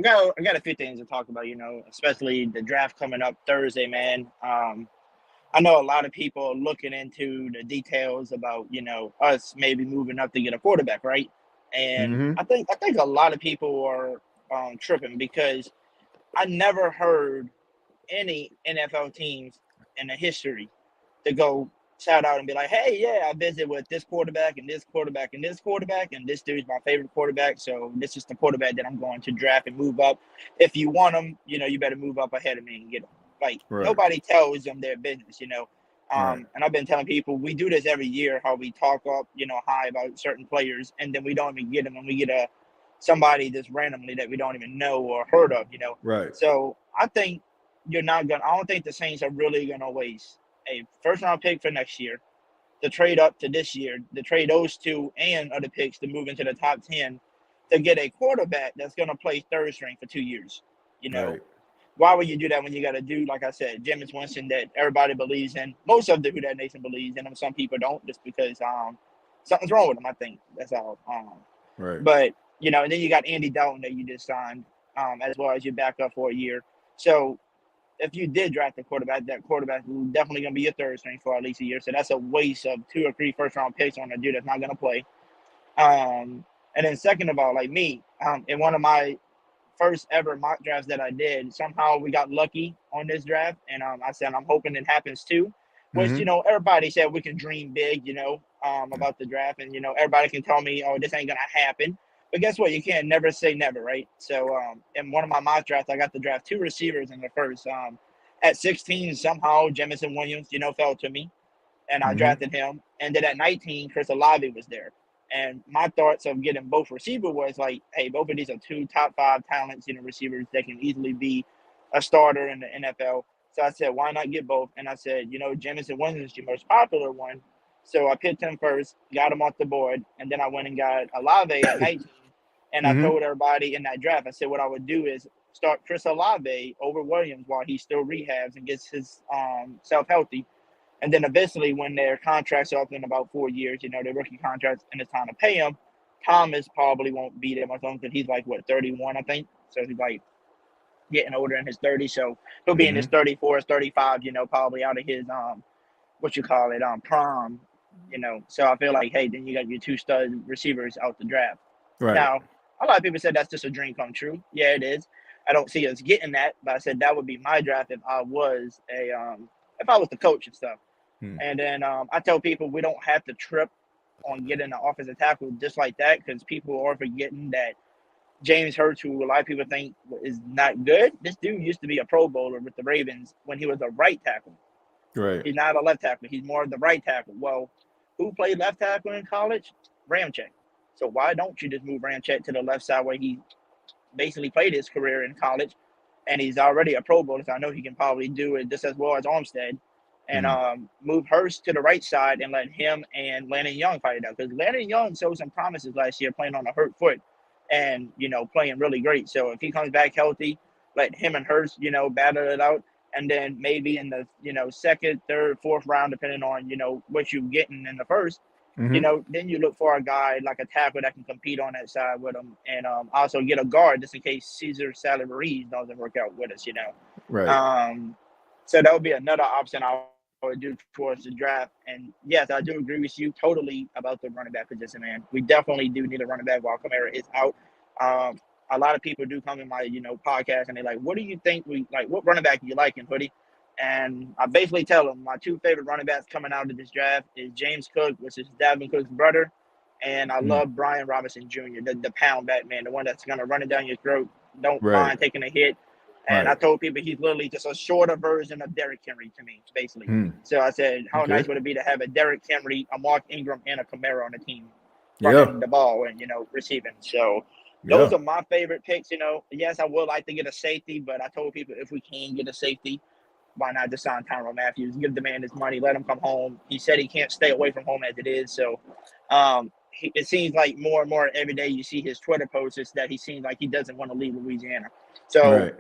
got a few things to talk about, especially the draft coming up Thursday, man. I know a lot of people are looking into the details about, us maybe moving up to get a quarterback, right? And Mm-hmm. I think a lot of people are tripping because I never heard any NFL teams in the history to go shout out and be like, hey, yeah, I visited with this quarterback and this quarterback and this quarterback, and this dude's my favorite quarterback. So this is the quarterback that I'm going to draft and move up. If you want him, you better move up ahead of me and get him. Like, Right. nobody tells them their business. Right. And I've been telling people we do this every year, how we talk up, high about certain players, and then we don't even get them, and we get somebody just randomly that we don't even know or heard of. Right. So I think I don't think the Saints are really gonna waste a first round pick for next year to trade up to this year, to trade those two and other picks to move into the top 10 to get a quarterback that's going to play third string for 2 years. You know, Right. why would you do that when you got a dude, like I said, Jameis Winston, that everybody believes in? Most of the Who That Nation believes in him. Some people don't, just because something's wrong with him, I think. That's all. Right. But, and then you got Andy Dalton that you just signed, as well as your backup for a year. So if you did draft a quarterback, that quarterback is definitely going to be your third string for at least a year. So that's a waste of 2 or 3 first round picks on a dude that's not going to play. And then second of all, like me, in one of my first ever mock drafts that I did, somehow we got lucky on this draft, and I said I'm hoping it happens too. Which Mm-hmm. everybody said we can dream big, about the draft, and everybody can tell me, oh, this ain't gonna happen. But guess what? You can't never say never, right? So in one of my mock drafts, I got to draft 2 receivers in the first. At 16, somehow Jamison Williams, fell to me, and I Mm-hmm. drafted him. And then at 19, Chris Olave was there. And my thoughts of getting both receivers was like, hey, both of these are 2 top 5 talents, receivers that can easily be a starter in the NFL. So I said, why not get both? And I said, Jameis and Winston is the most popular one. So I picked him first, got him off the board, and then I went and got Olave at 19. And I Mm-hmm. told everybody in that draft, I said, what I would do is start Chris Olave over Williams while he still rehabs and gets his self healthy. And then eventually, when their contracts are up in about 4 years, their rookie contracts, and it's time to pay him, Thomas probably won't be there much longer because he's like, what, 31, I think? So he's like getting older in his 30s. So he'll be in his Mm-hmm. 34s, 35, probably out of his, prom, So I feel like, hey, then you got your two stud receivers out the draft. Right. Now, a lot of people said that's just a dream come true. Yeah, it is. I don't see us getting that, but I said that would be my draft if I was the coach and stuff. Hmm. And then I tell people we don't have to trip on getting an offensive tackle just like that because people are forgetting that James Hurts, who a lot of people think is not good, this dude used to be a Pro Bowler with the Ravens when he was a right tackle. Right. He's not a left tackle. He's more of the right tackle. Well, who played left tackle in college? Ramczyk. So why don't you just move Ramczyk to the left side where he basically played his career in college, and he's already a Pro Bowler, so I know he can probably do it just as well as Armstead. And move Hurst to the right side and let him and Landon Young fight it out. Because Landon Young showed some promises last year playing on a hurt foot and, playing really great. So if he comes back healthy, let him and Hurst, battle it out. And then maybe in the, second, third, fourth round, depending on, what you're getting in the first, Mm-hmm. then you look for a guy like a tackle that can compete on that side with him, and also get a guard just in case Caesar Salivariz doesn't work out with us. Right. So that would be another option I would do towards the draft. And yes, I do agree with you totally about the running back position, man. We definitely do need a running back while Kamara is out. A lot of people do come in my podcast and they're like, "What do you think what running back do you like in Hoodie?" And I basically tell them my two favorite running backs coming out of this draft is James Cook, which is Dalvin Cook's brother, and I Mm. love Brian Robinson Jr., the pound back man, the one that's going to run it down your throat, don't Right. mind taking a hit. And I Right. told people he's literally just a shorter version of Derrick Henry to me, basically. Hmm. So I said, how Okay. nice would it be to have a Derrick Henry, a Mark Ingram, and a Kamara on the team Yeah. running the ball and, receiving. So those Yeah. are my favorite picks. Yes, I would like to get a safety, but I told people if we can get a safety, why not just sign Tyrann Matthews, give the man his money, let him come home. He said he can't stay away from home as it is. So it seems like more and more every day you see his Twitter posts is that he seems like he doesn't want to leave Louisiana. So Right.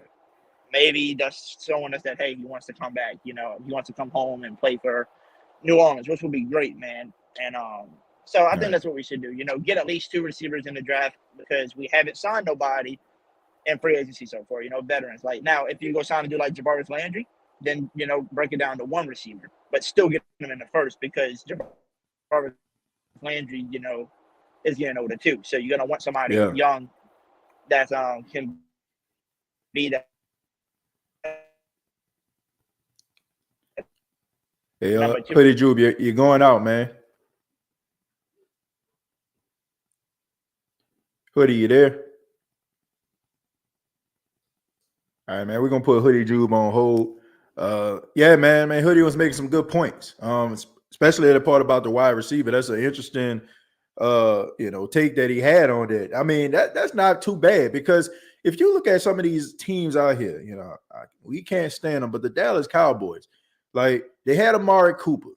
maybe that's showing us that, hey, he wants to come back. He wants to come home and play for New Orleans, which would be great, man. And so I think Right. that's what we should do. Get at least two receivers in the draft because we haven't signed nobody in free agency so far, veterans. Like now, if you go sign a dude like Javaris Landry, then, break it down to one receiver, but still get him in the first because Javaris Landry, is getting older too. So you're going to want somebody Yeah. young that can be that Hey, number two. Hoodie Jube, you're going out, man. Hoodie, you there? All right, man. We're gonna put Hoodie Jube on hold. Yeah, man. Hoodie was making some good points. Especially the part about the wide receiver. That's an interesting take that he had on that. I mean, that's not too bad because if you look at some of these teams out here, we can't stand them, but the Dallas Cowboys, like they had Amari Cooper.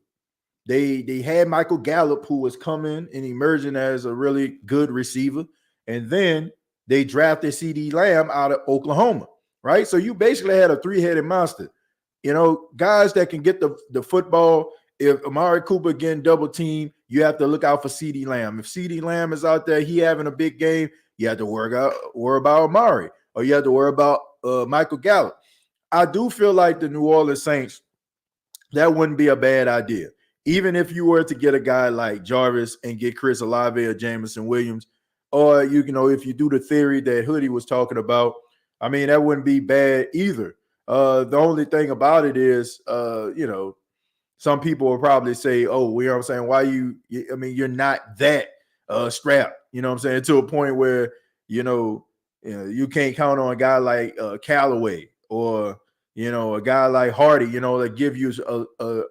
They had Michael Gallup, who was coming and emerging as a really good receiver. And then they drafted CD Lamb out of Oklahoma, right? So you basically had a three-headed monster. Guys that can get the football. If Amari Cooper getting double team, you have to look out for CD Lamb. If CD Lamb is out there, he having a big game, you have to worry about Amari, or you have to worry about Michael Gallup. I do feel like the New Orleans Saints, that wouldn't be a bad idea. Even if you were to get a guy like Jarvis and get Chris Olave or Jameson Williams, or if you do the theory that Hoodie was talking about, I mean, that wouldn't be bad either. The only thing about it is, some people will probably say, "Oh, you know what I'm saying? Why you're not that strapped, you know what I'm saying, to a point where you can't count on a guy like Callaway or a guy like Hardy, that give you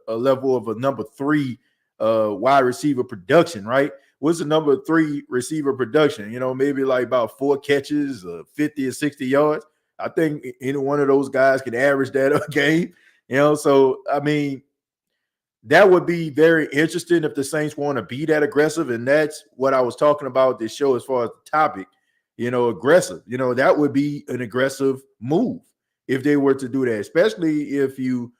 a level of a number 3 wide receiver production, right? What's the number 3 receiver production? Maybe like about 4 catches, 50 or 60 yards. I think any one of those guys can average that a game. So I mean, that would be very interesting if the Saints want to be that aggressive, and that's what I was talking about this show as far as the topic. Aggressive. That would be an aggressive move if they were to do that, especially if you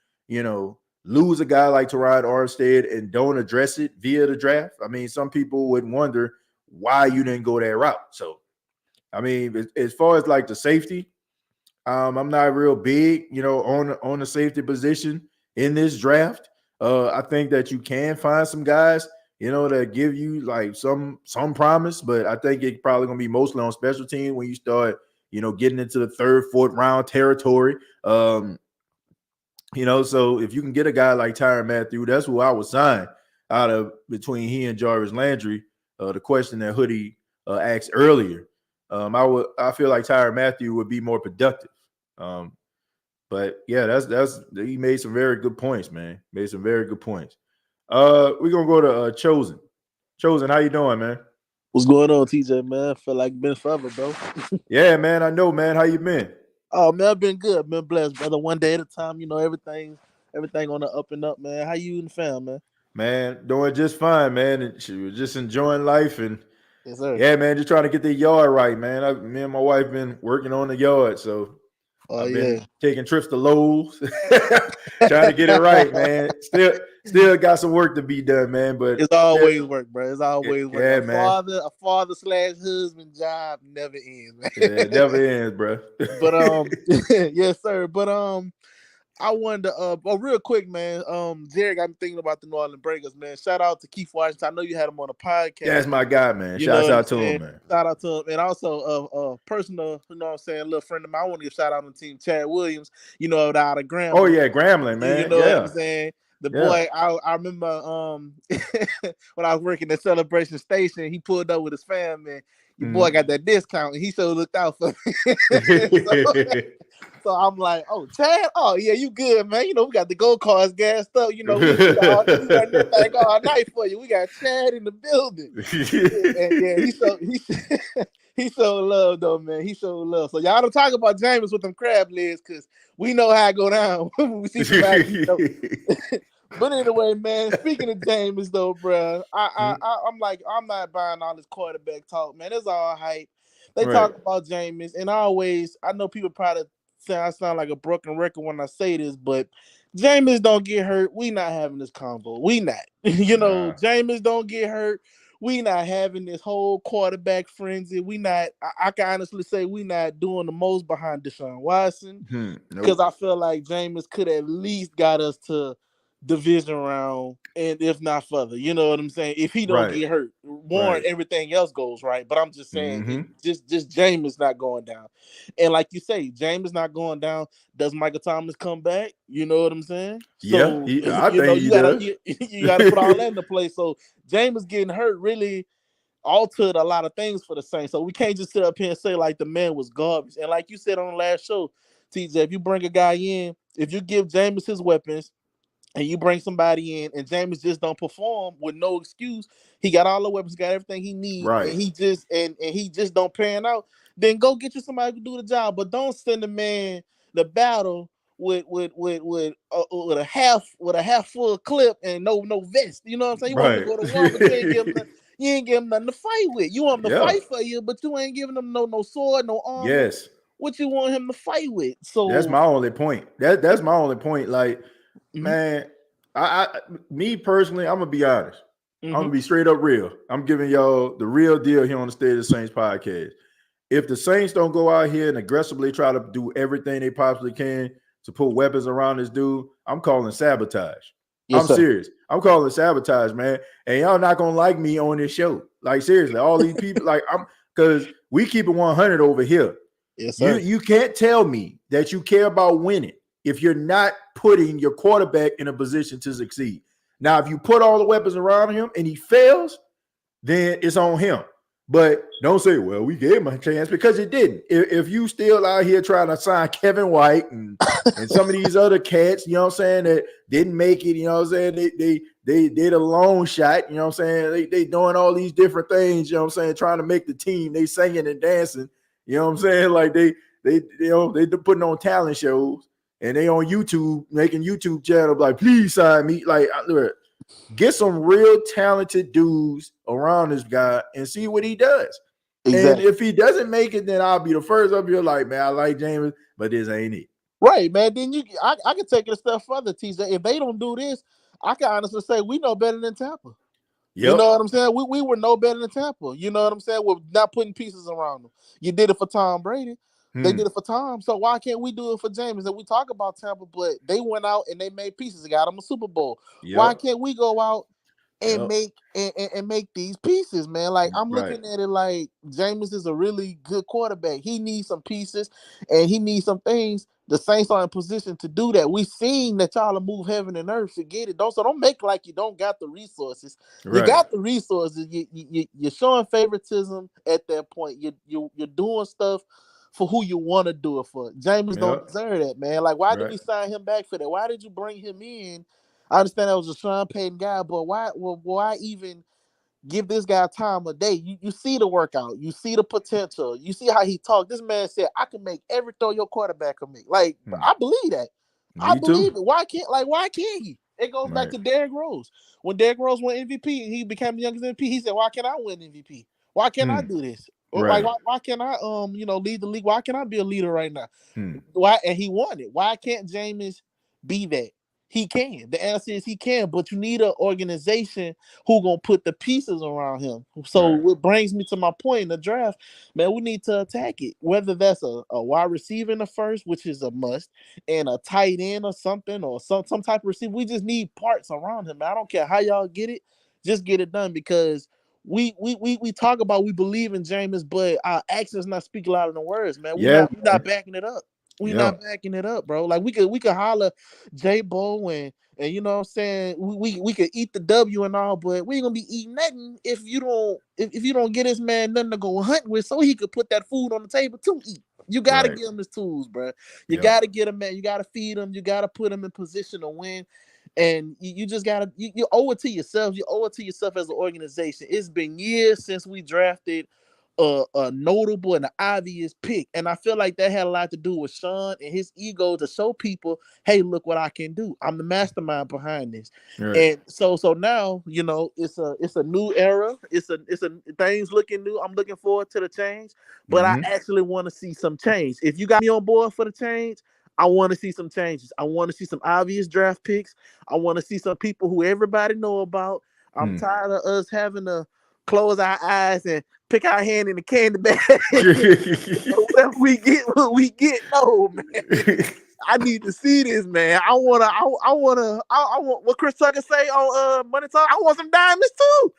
lose a guy like Teron Armstead and don't address it via the draft. I mean, some people would wonder why you didn't go that route. So, I mean, as far as like the safety, I'm not real big, on the safety position in this draft. I think that you can find some guys, that give you like some promise, but I think it's probably gonna be mostly on special team when you start, getting into the third, fourth round territory. So if you can get a guy like Tyrann Mathieu, that's who I would sign out of between he and Jarvis Landry. The question that Hoodie asked earlier, I feel like Tyrann Mathieu would be more productive. But yeah, that's he made some very good points, man. Made some very good points. We're gonna go to Chosen. Chosen, how you doing, man? What's going on, TJ, man? Feel like been forever, bro. Yeah, man, I know, man. How you been? Oh man, I've been good. I've been blessed, brother. One day at a time, everything on the up and up, man. How you and the fam, man? Man, doing just fine, man. And just enjoying life and Yes, sir. yeah, man, just trying to get the yard right, man. Me and my wife been working on the yard, so I've been taking trips to Lowe's, trying to get it right, man. Still got some work to be done, man. But it's always work, bro. It's always work. Yeah, man. A father/husband job never ends, man. Yeah, it never ends, bro. But yes, sir. But I wanted to real quick, man. Jerry got me thinking about the New Orleans Breakers, man. Shout out to Keith Washington. I know you had him on a podcast. That's my guy, man. Shout out to him, man. Shout out to him. And also personal, little friend of mine. I want to give shout out on the team, Chad Williams, out of Grambling. Oh yeah, Grambling, man. You know what I'm saying? The boy, I remember when I was working at Celebration Station, he pulled up with his fam, and your boy got that discount, and he so looked out for me. So I'm like, oh, Chad, oh yeah, you good, man. We got the gold cars gassed up. We got everything all night for you. We got Chad in the building. And he showed love though, man. He showed love. So y'all don't talk about Jameis with them crab legs, because we know how it go down when we see somebody. But anyway, man, speaking of Jameis though, bro, I'm not buying all this quarterback talk, man. It's all hype. They talk about Jameis, and I know people probably say I sound like a broken record when I say this, but Jameis don't get hurt, we not having this convo. We not. Jameis don't get hurt, we not having this whole quarterback frenzy. We not. I can honestly say we not doing the most behind Deshaun Watson, because I feel like Jameis could at least got us to division round, and if not further, you know what I'm saying? If he don't get hurt, Warren, everything else goes right. But I'm just saying, just Jameis not going down. And like you say, Jameis not going down. Does Michael Thomas come back? You know what I'm saying? Yeah, I think you gotta put all that into place. So Jameis getting hurt really altered a lot of things for the Saints. So we can't just sit up here and say like the man was garbage. And like you said on the last show, TJ, if you bring a guy in, if you give Jameis his weapons, and you bring somebody in, and Jameis just don't perform with no excuse, he got all the weapons, got everything he needs, and he just don't pan out, then go get you somebody who can do the job. But don't send the man the battle with a half full clip and no vest. You know what I'm saying? You want him to go to war, but you ain't give him nothing to fight with. You want him to fight for you, but you ain't giving him no sword, no armor. Yes. What you want him to fight with? So that's my only point. That's my only point. Like, man, me personally, I'm gonna be honest. I'm gonna be straight up real. I'm giving y'all the real deal here on the State of the Saints podcast. If the Saints don't go out here and aggressively try to do everything they possibly can to put weapons around this dude, I'm calling sabotage. I'm serious. I'm calling sabotage, man. And y'all not gonna like me on this show. Like, seriously, all these people, because we keep it 100 over here. Yes, sir. You can't tell me that you care about winning if you're not putting your quarterback in a position to succeed. Now, if you put all the weapons around him and he fails, then it's on him. But don't say, well, we gave him a chance, because it didn't. If you still out here trying to sign Kevin White and some of these other cats, you know what I'm saying, that didn't make it, you know what I'm saying, they did a long shot, you know what I'm saying, they doing all these different things, you know what I'm saying, trying to make the team, they singing and dancing, you know what I'm saying, like they putting on talent shows. and they on YouTube making YouTube channel like, please sign me. Like, look, get some real talented dudes around this guy and see what he does. Exactly. And if he doesn't make it, then I'll be the first up here like, man, I like Jameis, but this ain't it. Right, man. Then I can take it a step further, TJ. If they don't do this, I can honestly say we know better than Tampa. Yep. You know what I'm saying? We were no better than Tampa. You know what I'm saying? We're not putting pieces around them. You did it for Tom Brady. They did it for Tom. So why can't we do it for Jameis? And we talk about Tampa, but they went out and they made pieces. They got him a Super Bowl. Yep. Why can't we go out and make these pieces, man? Like, I'm looking at it like Jameis is a really good quarterback. He needs some pieces and he needs some things. The Saints are in position to do that. We've seen that y'all will move heaven and earth to get it. Don't make like you don't got the resources. Right. You got the resources. You're showing favoritism at that point. You're doing stuff for who you want to do it for. Jameis don't deserve that, man. Like, why did we sign him back for that? Why did you bring him in? I understand that was a Sean Payton guy, but why even give this guy time of day? You see the workout, you see the potential, you see how he talked. This man said, I can make every throw your quarterback can make. Like, I believe that. I believe it. Why can't he? It goes back to Derrick Rose. When Derrick Rose won MVP, he became the youngest MVP. He said, why can't I win MVP? Why can't I do this? Like, why can't I lead the league? Why can't I be a leader right now? Why? And he won it. Why can't Jameis be that? He can. The answer is he can, but you need an organization who gonna put the pieces around him. So it brings me to my point in the draft, man. We need to attack it. Whether that's a wide receiver in the first, which is a must, and a tight end or something, or some type of receiver. We just need parts around him. Man. I don't care how y'all get it, just get it done, because we talk about we believe in Jameis, but our actions not speak louder than words, man. We're not backing it up. We're not backing it up, bro. Like, we could holler J-Bo and you know what I'm saying, we could eat the W and all, but we ain't gonna be eating nothing if you don't get this man nothing to go hunt with, so he could put that food on the table to eat. You gotta give him his tools, bro. You gotta get him, man. You gotta feed him. You gotta put him in position to win. And you just gotta you owe it to yourself. You owe it to yourself as an organization. It's been years since we drafted a notable and an obvious pick, and I feel like that had a lot to do with Sean and his ego to show people, hey, look what I can do. I'm the mastermind behind this. And so now, you know, it's a new era. It's a things looking new. I'm looking forward to the change, but I actually want to see some change. If you got me on board for the change, I want to see some changes. I want to see some obvious draft picks. I want to see some people who everybody know about. I'm tired of us having to close our eyes and pick our hand in the candy bag. Whatever we get, what we get. No, man. I need to see this, man. I want what Chris Tucker say on Money Talk. I want some diamonds too.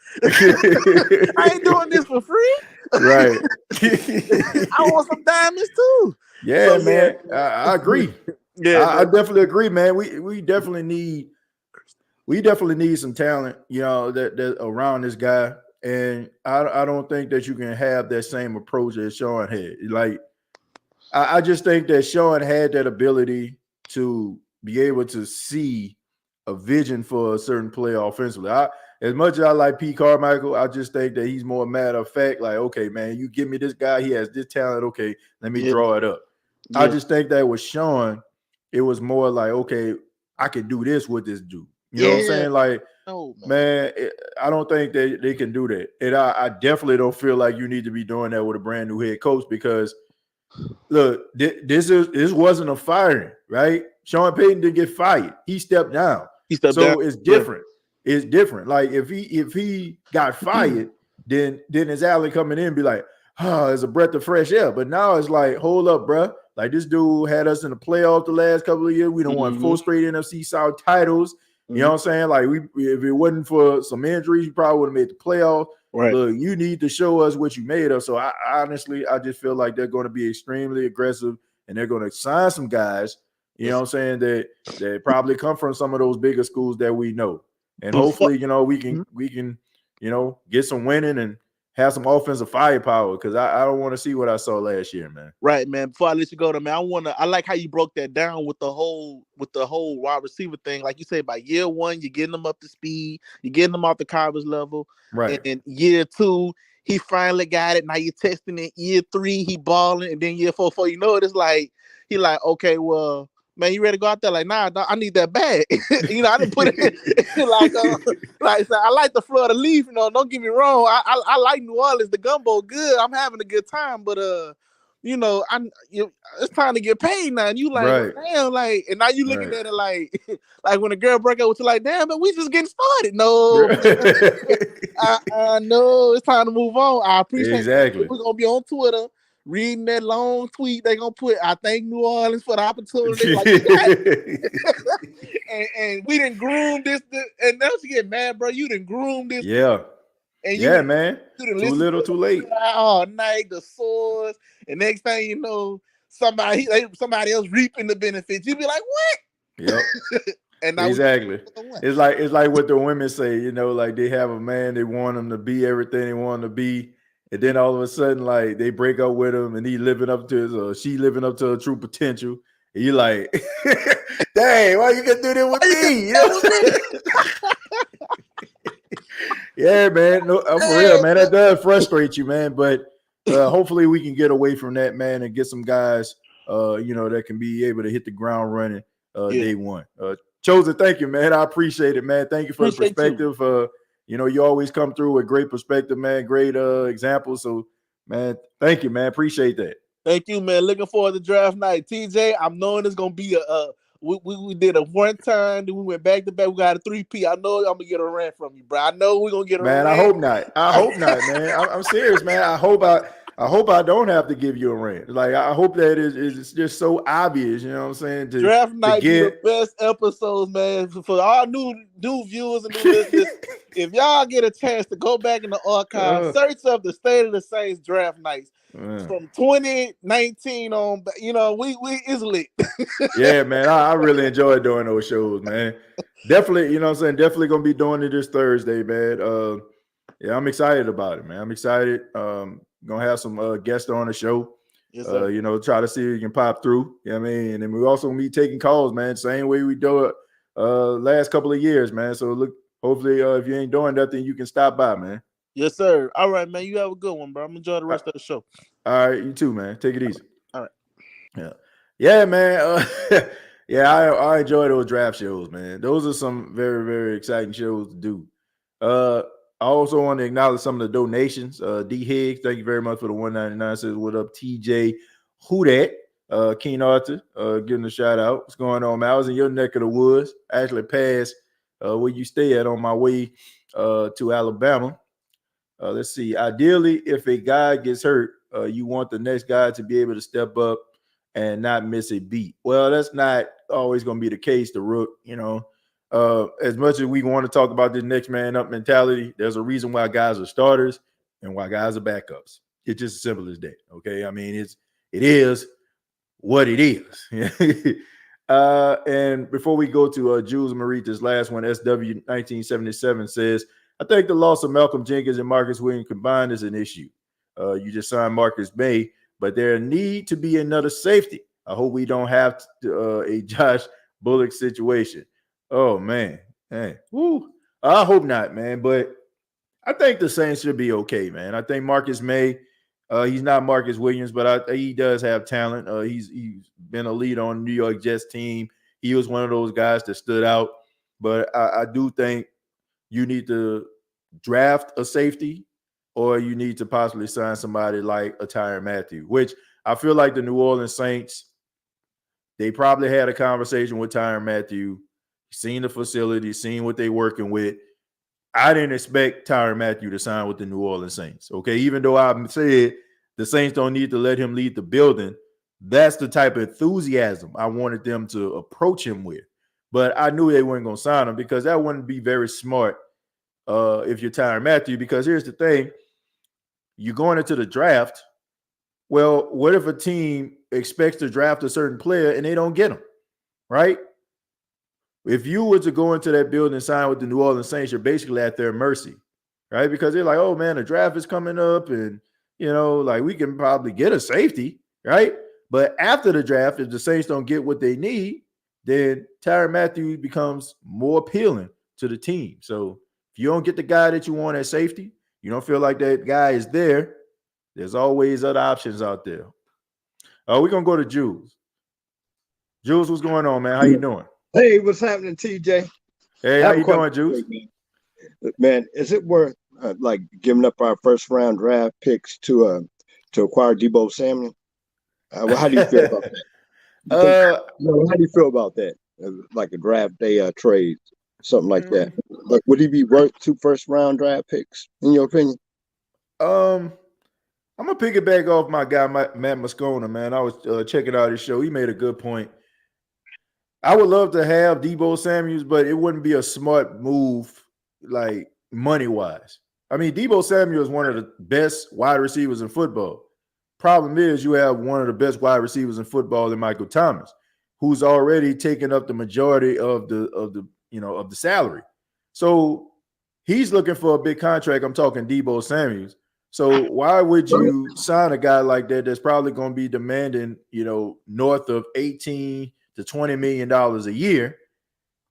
I ain't doing this for free. Right. I want some diamonds too. Yeah, so, man. I agree. I definitely agree, man. We definitely need some talent, you know, that around this guy. And I don't think that you can have that same approach that Sean had. Like, I just think that Sean had that ability to be able to see a vision for a certain play offensively. As much as I like Pete Carmichael, I just think that he's more matter of fact. Like, okay, man, you give me this guy, he has this talent. Okay, let me draw it up. I just think that with Sean, it was more like, okay, I can do this with this dude. You know what I'm saying? Like, man, I don't think they can do that. And I definitely don't feel like you need to be doing that with a brand new head coach, because look, this wasn't a firing, right? Sean Payton didn't get fired. He stepped down. It's different. Yeah. It's different. Like, if he got fired, then his alley coming in and be like, it's a breath of fresh air. But now it's like, hold up, bro. Like, this dude had us in the playoff the last couple of years. We don't want 4 straight NFC South titles. You know what I'm saying? Like, if it wasn't for some injuries, you probably would have made the playoff. Right. Look, you need to show us what you made of. So I honestly just feel like they're going to be extremely aggressive, and they're going to sign some guys, you know what I'm saying, that probably come from some of those bigger schools that we know. And hopefully, you know, we can, you know, get some winning and have some offensive firepower, because I don't want to see what I saw last year, man. Right, man. Before I let you go, man, I like how you broke that down with the whole wide receiver thing. Like you said, by year 1, you're getting them up to speed, you're getting them off the college level. Right. And year 2, he finally got it. Now you're testing it. Year 3, he balling, and then year 4, you know it, it's like he like, okay, well, man, you ready to go out there? Like, nah, dog, I need that bag. You know, I didn't put it in, like so I like the Florida Leaf. You know, don't get me wrong. I like New Orleans. The gumbo good. I'm having a good time, but you know, it's time to get paid now. And you like, Right. well, damn, like, and now you looking Right. at it like, like when a girl break up with you, like, damn, but we just getting started. No, I know it's time to move on. I appreciate Exactly. We're gonna be on Twitter reading that long tweet. They gonna put, I thank New Orleans for the opportunity. Like, and we didn't groom this, and now you get mad, bro. You didn't groom this. Yeah. And yeah, man. Too little, too late. All night, the swords, and next thing you know, somebody else reaping the benefits. You be like, what? Yep. And now exactly. It's like what the women say, you know, like they have a man, they want him to be everything they want him to be, and then all of a sudden, like they break up with him, and he living up to his, or she living up to her true potential. And you like, dang, why you gonna do that with me? You know what I mean? Yeah, man. No, for real, man. That does frustrate you, man. But hopefully we can get away from that, man, and get some guys, you know, that can be able to hit the ground running day one. Chosen, thank you, man. I appreciate it, man. Thank you for the perspective. You know, you always come through with great perspective, man. Great examples. So, man, thank you, man. Appreciate that. Thank you, man. Looking forward to draft night. TJ, I'm knowing it's gonna be we did a one time, then we went back to back. We got a 3P. I know I'm gonna get a rant from you, bro. I know we're gonna get a rant. Man, I hope not. I hope not, man. I'm serious, man. I hope I don't have to give you a rant. Like, I hope that it's just so obvious, you know what I'm saying? Draft night be the best episodes, man. For all new viewers and new listeners, if y'all get a chance to go back in the archive, search up the State of the Saints draft nights. From 2019 on, you know, we is lit. Yeah, man. I really enjoyed doing those shows, man. Definitely, you know what I'm saying? Definitely gonna be doing it this Thursday, man. Yeah, I'm excited about it, man. I'm excited. Gonna have some guests on the show. Yes, you know, try to see if you can pop through. You know what I mean? And then we also be taking calls, man. Same way we do it last couple of years, man. So look, hopefully if you ain't doing nothing, you can stop by, man. Yes, sir. All right, man. You have a good one, bro. I'm enjoying the rest of the show. All right, you too, man. Take it easy. All right. Yeah, man. Yeah, I enjoy those draft shows, man. Those are some very, very exciting shows to do. I also want to acknowledge some of the donations. D Higgs, thank you very much for the $1.99. Says, what up, TJ? Who that? Keen Arthur, giving a shout out. What's going on, man? I was in your neck of the woods. I actually passed where you stay at on my way to Alabama. Let's see. Ideally, if a guy gets hurt, you want the next guy to be able to step up and not miss a beat. Well, that's not always going to be the case, the Rook. You know, as much as we want to talk about this next man up mentality, there's a reason why guys are starters and why guys are backups. It's just as simple as that. Okay. I mean, it is what it is. And before we go to Jules Marie, this last one, SW1977 says, I think the loss of Malcolm Jenkins and Marcus Williams combined is an issue. You just signed Marcus May, but there need to be another safety. I hope we don't have a Josh Bullock situation. Oh, man. Woo. I hope not, man. But I think the Saints should be okay, man. I think Marcus May, he's not Marcus Williams, but he does have talent. He's been a lead on the New York Jets team. He was one of those guys that stood out. But I do think you need to draft a safety, or you need to possibly sign somebody like a Tyrann Mathieu, which I feel like the New Orleans Saints, they probably had a conversation with Tyrann Mathieu, seen the facility, seen what they're working with. I didn't expect Tyrann Mathieu to sign with the New Orleans Saints, okay? Even though I said the Saints don't need to let him lead the building, that's the type of enthusiasm I wanted them to approach him with. But I knew they weren't going to sign him because that wouldn't be very smart if you're Tyrann Mathieu, because here's the thing. You're going into the draft. Well, what if a team expects to draft a certain player and they don't get him, right? If you were to go into that building and sign with the New Orleans Saints, you're basically at their mercy, right? Because they're like, oh, man, the draft is coming up and, you know, like we can probably get a safety, right? But after the draft, if the Saints don't get what they need, then Tyrann Mathieu becomes more appealing to the team. So if you don't get the guy that you want at safety, you don't feel like that guy is there, there's always other options out there. We're going to go to Jules. Jules, what's going on, man? How you doing? Hey, what's happening, TJ? Hey, I how have a you doing, question Jules? for you, man. Is it worth like giving up our first round draft picks to acquire Debo Samuel? Well, how do you feel about that? You think, how do you feel about that? Like a draft day trade, something like that. Like, would he be worth 2 first round draft picks in your opinion? I'm gonna piggyback off my guy Matt Moscona, man. I was checking out his show. He made a good point. I would love to have Debo Samuels, but it wouldn't be a smart move, like money wise. I mean, Debo Samuel is one of the best wide receivers in football. Problem is, you have one of the best wide receivers in football in Michael Thomas, who's already taken up the majority of the salary. So he's looking for a big contract. I'm talking Debo Samuels. So why would you sign a guy like that that's probably going to be demanding, north of 18 to $20 million a year?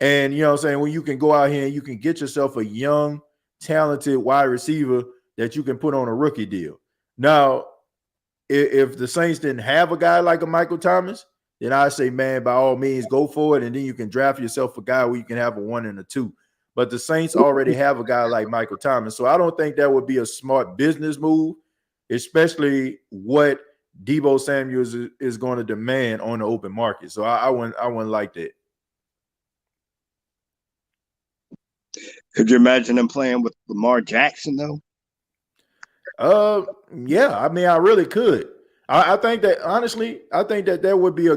And you know what I'm saying, when you can go out here and you can get yourself a young, talented wide receiver that you can put on a rookie deal. Now, if the Saints didn't have a guy like a Michael Thomas, then I say, man, by all means, go for it. And then you can draft yourself a guy where you can have a 1 and a 2. But the Saints already have a guy like Michael Thomas. So I don't think that would be a smart business move, especially what Debo Samuels is going to demand on the open market. So I wouldn't like that. Could you imagine them playing with Lamar Jackson though? Yeah, I mean, I really could. I think that honestly, I think that would be a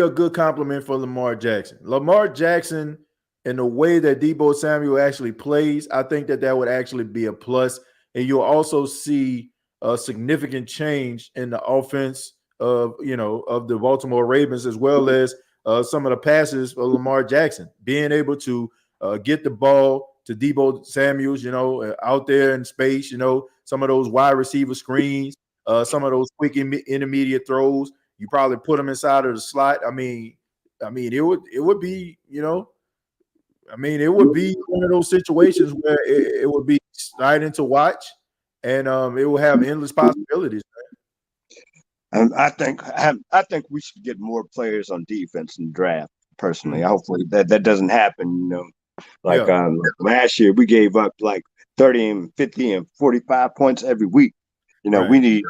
good compliment for Lamar Jackson. Lamar Jackson, and the way that Debo Samuel actually plays, I think that would actually be a plus. And you'll also see a significant change in the offense of the Baltimore Ravens, as well as some of the passes of Lamar Jackson, being able to get the ball to Debo Samuels, out there in space, some of those wide receiver screens, some of those quick intermediate throws. You probably put them inside of the slot. I mean, it would be, it would be one of those situations where it would be exciting to watch, and it will have endless possibilities. I think we should get more players on defense in the draft. Personally, hopefully that doesn't happen. Like last year, we gave up like 30 and 50 and 45 points every week. Right. We need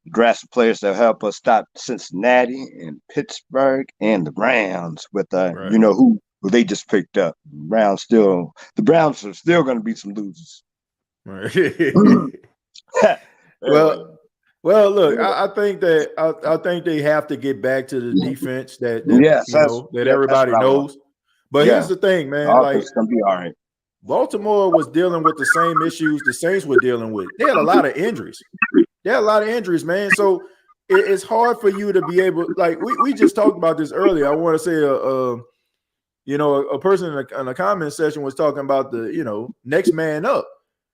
draft some players to help us stop Cincinnati and Pittsburgh and the Browns with who they just picked up. The Browns are still going to be some losers. Right. Well, look, I think they have to get back to the defense that everybody knows. But here's the thing, man. It's gonna be all right. Baltimore was dealing with the same issues the Saints were dealing with. They had a lot of injuries. Man. So it's hard for you to be able, like we just talked about this earlier. I want to say a person in a comment section was talking about the next man up.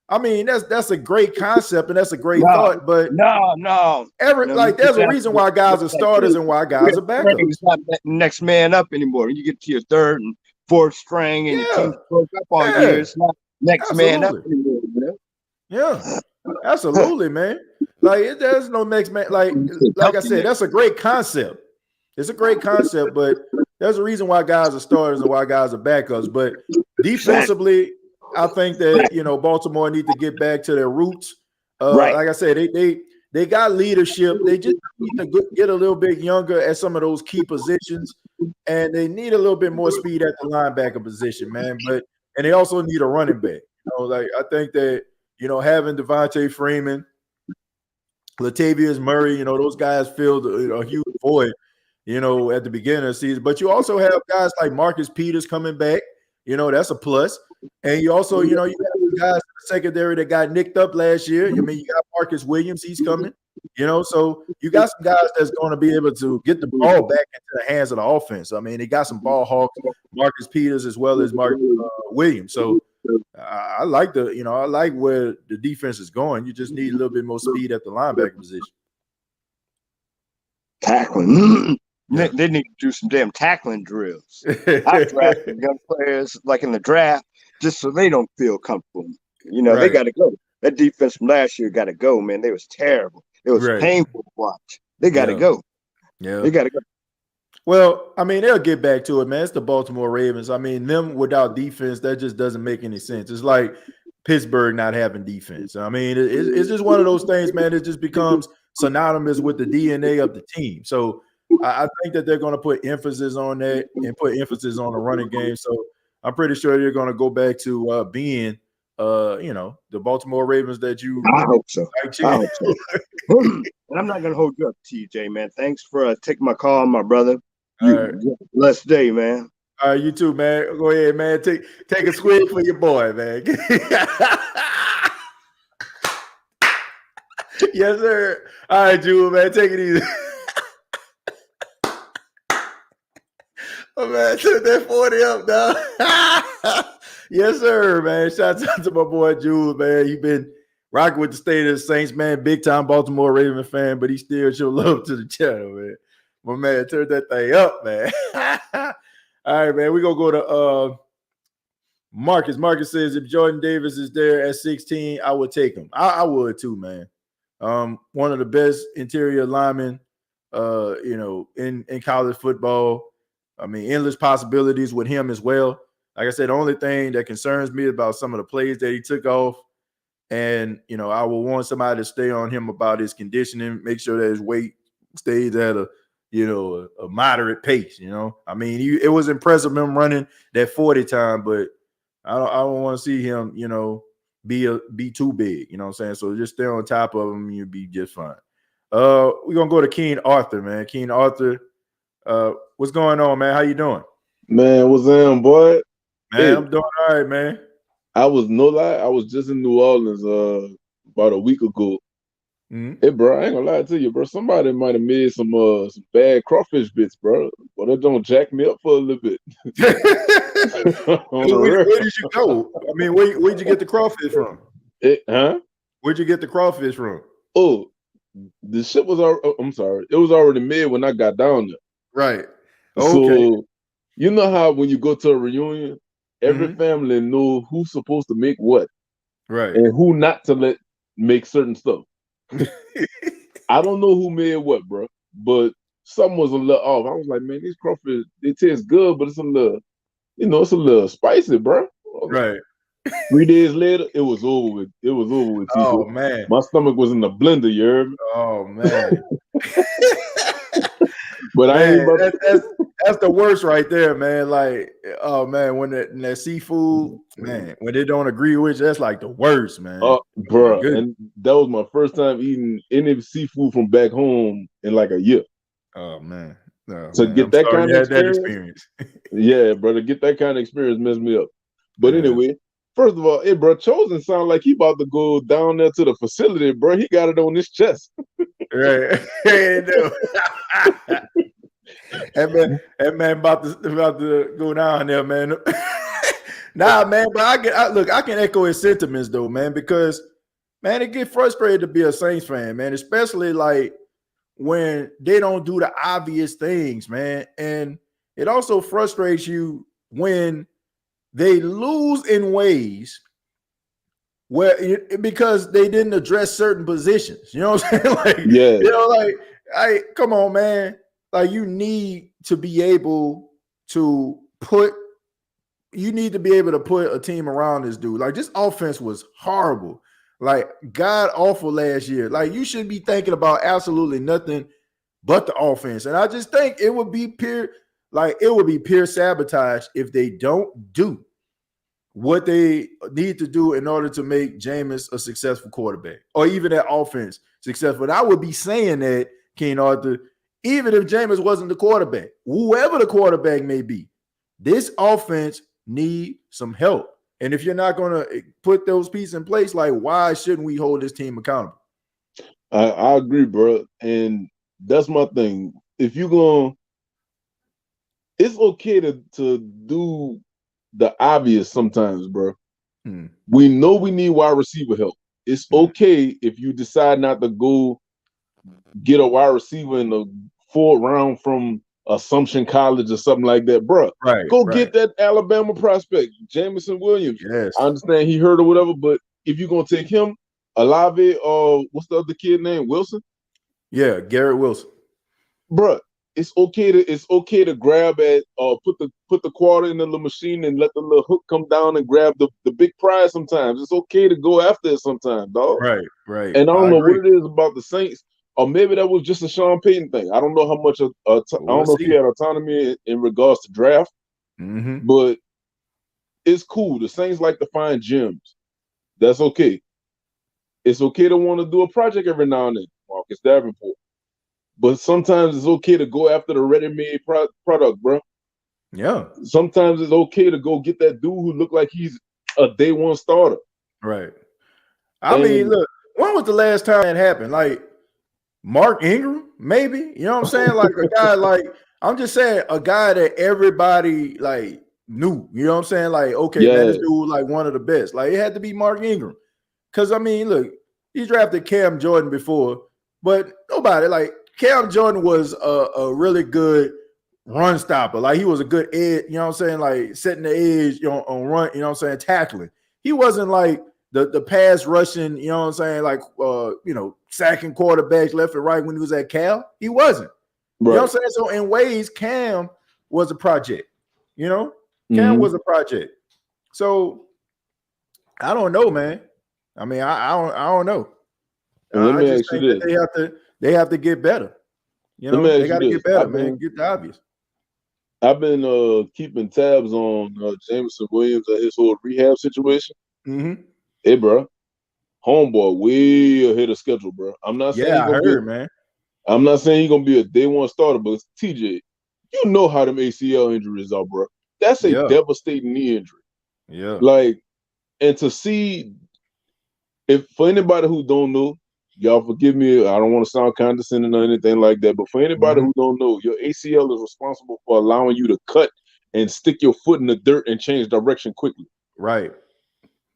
I mean, that's a great concept and that's a great thought, but there's a reason why guys are starters and why guys are backups. It's not that next man up anymore. You get to your third and fourth string and your team broke up all year. It's not next man up anymore. Yeah, absolutely, man. Like there's no next man. Like I said, that's a great concept. It's a great concept, but there's a reason why guys are starters and why guys are backups. But defensively, I think that Baltimore need to get back to their roots. Like I said, they got leadership. They just need to get a little bit younger at some of those key positions, and they need a little bit more speed at the linebacker position, man. And they also need a running back. I think that having Devontae Freeman, Latavius Murray, those guys filled a huge void, at the beginning of the season. But you also have guys like Marcus Peters coming back. That's a plus. And you also, you have guys in the secondary that got nicked up last year. You got Marcus Williams, he's coming. So you got some guys that's going to be able to get the ball back into the hands of the offense. I mean, they got some ball hawks, Marcus Peters as well as Marcus Williams. So I like I like where the defense is going. You just need a little bit more speed at the linebacker position. Tackling. They need to do some damn tackling drills. I drafted young players like in the draft just so they don't feel comfortable. They got to go. That defense from last year got to go, man. They was terrible. It was painful to watch. They got to go. Yeah, they got to go. Well, I mean, they'll get back to it, man. It's the Baltimore Ravens. I mean, them without defense, that just doesn't make any sense. It's like Pittsburgh not having defense. I mean, it's just one of those things, man. It just becomes synonymous with the DNA of the team. So I think that they're going to put emphasis on that and put emphasis on the running game. So I'm pretty sure they're going to go back to being, the Baltimore Ravens that you. I hope so. Like. I hope so. And I'm not going to hold you up, TJ, man. Thanks for taking my call, my brother. Blessed day, man. All right, you too, man. Go ahead, man. Take a squid for your boy, man. Yes, sir. All right, Jewel, man. Take it easy. Oh, man, took that 40 up, dog. Yes, sir, man. Shout out to my boy Jewel, man. He been rocking with the state of the Saints, man. Big time Baltimore Raven fan, but he still show love to the channel, man. My man, turn that thing up, man. All right, man. We're going to go to Marcus. Marcus says, if Jordan Davis is there at 16, I would take him. I would too, man. One of the best interior linemen, in college football. I mean, endless possibilities with him as well. Like I said, the only thing that concerns me about some of the plays that he took off, and, I will want somebody to stay on him about his conditioning, make sure that his weight stays at a moderate pace. I mean, it was impressive him running that 40 time, but I don't want to see him, be too big. You know what I'm saying? So just stay on top of him, you'll be just fine. We're gonna go to Keen Arthur, man. Keen Arthur, what's going on, man? How you doing? Man, what's up, boy? Man, hey, I'm doing all right, man. I was just in New Orleans about a week ago. Mm-hmm. Hey, bro, I ain't gonna lie to you, bro. Somebody might have made some bad crawfish bits, bro. But that don't jack me up for a little bit. Where did you go? I mean, where'd you get the crawfish from? Where'd you get the crawfish from? Oh, the shit was I'm sorry. It was already made when I got down there. Right. Okay. So you know how when you go to a reunion, every family know who's supposed to make what. Right. And who not to let make certain stuff. I don't know who made what, bro, but something was a little off. I was like, man, these crawfish, they taste good, but it's a little, it's a little spicy, bro. Right. 3 days later, it was over with. It was over with. Oh, man. My stomach was in the blender, you heard me? Oh, man. But man, that's the worst right there, man. Like, oh man, when that seafood, man, when they don't agree with you, that's like the worst, man. Oh, bro, and that was my first time eating any seafood from back home in like a year. Oh man, get that kind of experience. Yeah, bro, to get that kind of experience messed me up. But anyway, first of all, hey, bro, Chosen sound like he about to go down there to the facility, bro. He got it on his chest. Right. That man about to go down there, man. Nah, man, but I can echo his sentiments though, man, because man, it get frustrated to be a Saints fan, man, especially like when they don't do the obvious things, man. And it also frustrates you when they lose in ways where because they didn't address certain positions. You know what I'm saying? Like, come on, man. Like you need to be able to put a team around this dude. Like this offense was horrible, like god awful last year. Like you should be thinking about absolutely nothing but the offense. And I just think it would be pure sabotage if they don't do what they need to do in order to make Jameis a successful quarterback or even that offense successful. And I would be saying that, King Arthur, even if Jameis wasn't the quarterback, whoever the quarterback may be, this offense need some help. And if you're not going to put those pieces in place, like why shouldn't we hold this team accountable? I agree, bro. And that's my thing. If you're going, it's okay to do the obvious sometimes, bro. We know we need wide receiver help. It's okay if you decide not to go get a wide receiver in the 4th round from Assumption College or something like that, bro. Go get that Alabama prospect, Jameson Williams. Yes. I understand he hurt or whatever, but if you're gonna take him, Olave or what's the other kid name? Wilson? Yeah, Garrett Wilson. Bro, it's okay to grab at put the quarter in the little machine and let the little hook come down and grab the big prize sometimes. It's okay to go after it sometimes, dog. Right, right. And I don't I know agree. what it is about the Saints, or maybe that was just a Sean Payton thing. I don't know how much I don't know if he had autonomy in regards to draft, but it's cool. The Saints like to find gems. That's okay. It's okay to want to do a project every now and then, Marcus Davenport. But sometimes it's okay to go after the ready-made product, bro. Yeah. Sometimes it's okay to go get that dude who look like he's a day one starter. Right. I mean, look, when was the last time that happened? Like Mark Ingram, maybe? You know what I'm saying? Like a guy like, I'm just saying a guy that everybody like knew. You know what I'm saying? Like, okay, man, this dude like one of the best. Like it had to be Mark Ingram. Because I mean, look, he drafted Cam Jordan before, but nobody like Cam Jordan was a really good run stopper. Like he was a good edge, you know what I'm saying? Like setting the edge, you know, on run, you know what I'm saying? Tackling. He wasn't like the pass rushing, you know what I'm saying? Like, you know, sacking quarterbacks left and right when he was at Cal. He wasn't. Right. You know what I'm saying? So in ways, Cam was a project, you know? Cam was a project. So I don't know, man. I mean, I don't know. Well, I just think that they have to get better. You know, they got to get better, man. Get the obvious. I've been keeping tabs on Jameson Williams and his whole rehab situation. Hey, bro, homeboy, way ahead of schedule, bro. I'm not saying I heard, man. I'm not saying he's gonna be a day one starter, but TJ, you know how them ACL injuries are, bro. That's a devastating knee injury. Yeah. Like, and to see, if for anybody who don't know, y'all forgive me, I don't want to sound condescending or anything like that, but for anybody who don't know, your ACL is responsible for allowing you to cut and stick your foot in the dirt and change direction quickly. Right.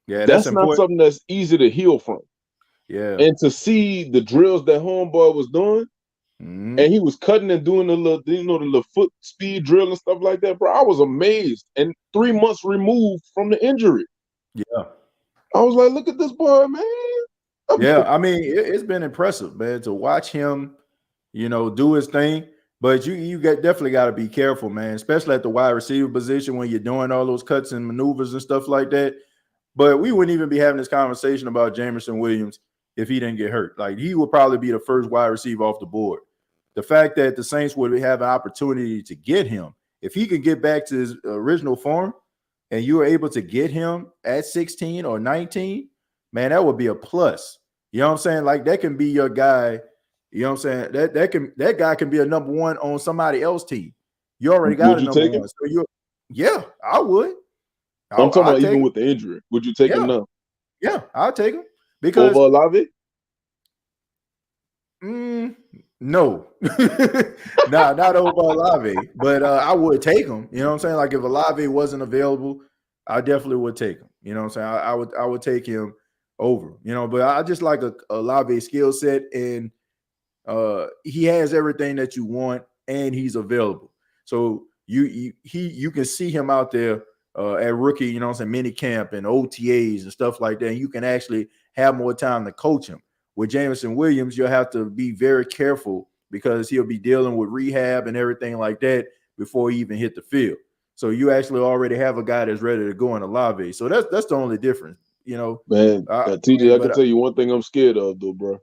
Yeah, that's not something that's easy to heal from. Yeah. And to see the drills that homeboy was doing, and he was cutting and doing the little, you know, the little foot speed drill and stuff like that, bro, I was amazed. And 3 months removed from the injury. Yeah. I was like, look at this boy, man. Yeah, I mean, it's been impressive, man, to watch him, you know, do his thing. But you definitely got to be careful, man, especially at the wide receiver position when you're doing all those cuts and maneuvers and stuff like that. But we wouldn't even be having this conversation about Jameson Williams if he didn't get hurt. Like, he would probably be the first wide receiver off the board. The fact that the Saints would have an opportunity to get him, if he could get back to his original form and you were able to get him at 16 or 19, man, that would be a plus. You know what I'm saying? Like, that can be your guy. You know what I'm saying? That guy can be a number one on somebody else's team. You already got a number one. So I would. I'm talking about even with the injury. Would you take him now? Yeah, I'll take him. Because over Olave? No. Nah, not over Olave. But I would take him. You know what I'm saying? Like, if Olave wasn't available, I definitely would take him. You know what I'm saying? I would take him over, you know, but I just like a Olave skill set, and he has everything that you want, and he's available. So you can see him out there at rookie, you know what I'm saying, mini camp and OTAs and stuff like that. And you can actually have more time to coach him. With Jameson Williams, you'll have to be very careful because he'll be dealing with rehab and everything like that before he even hit the field. So you actually already have a guy that's ready to go in Olave. So that's the only difference. You know, man, TJ, I can tell you one thing I'm scared of, though, bro.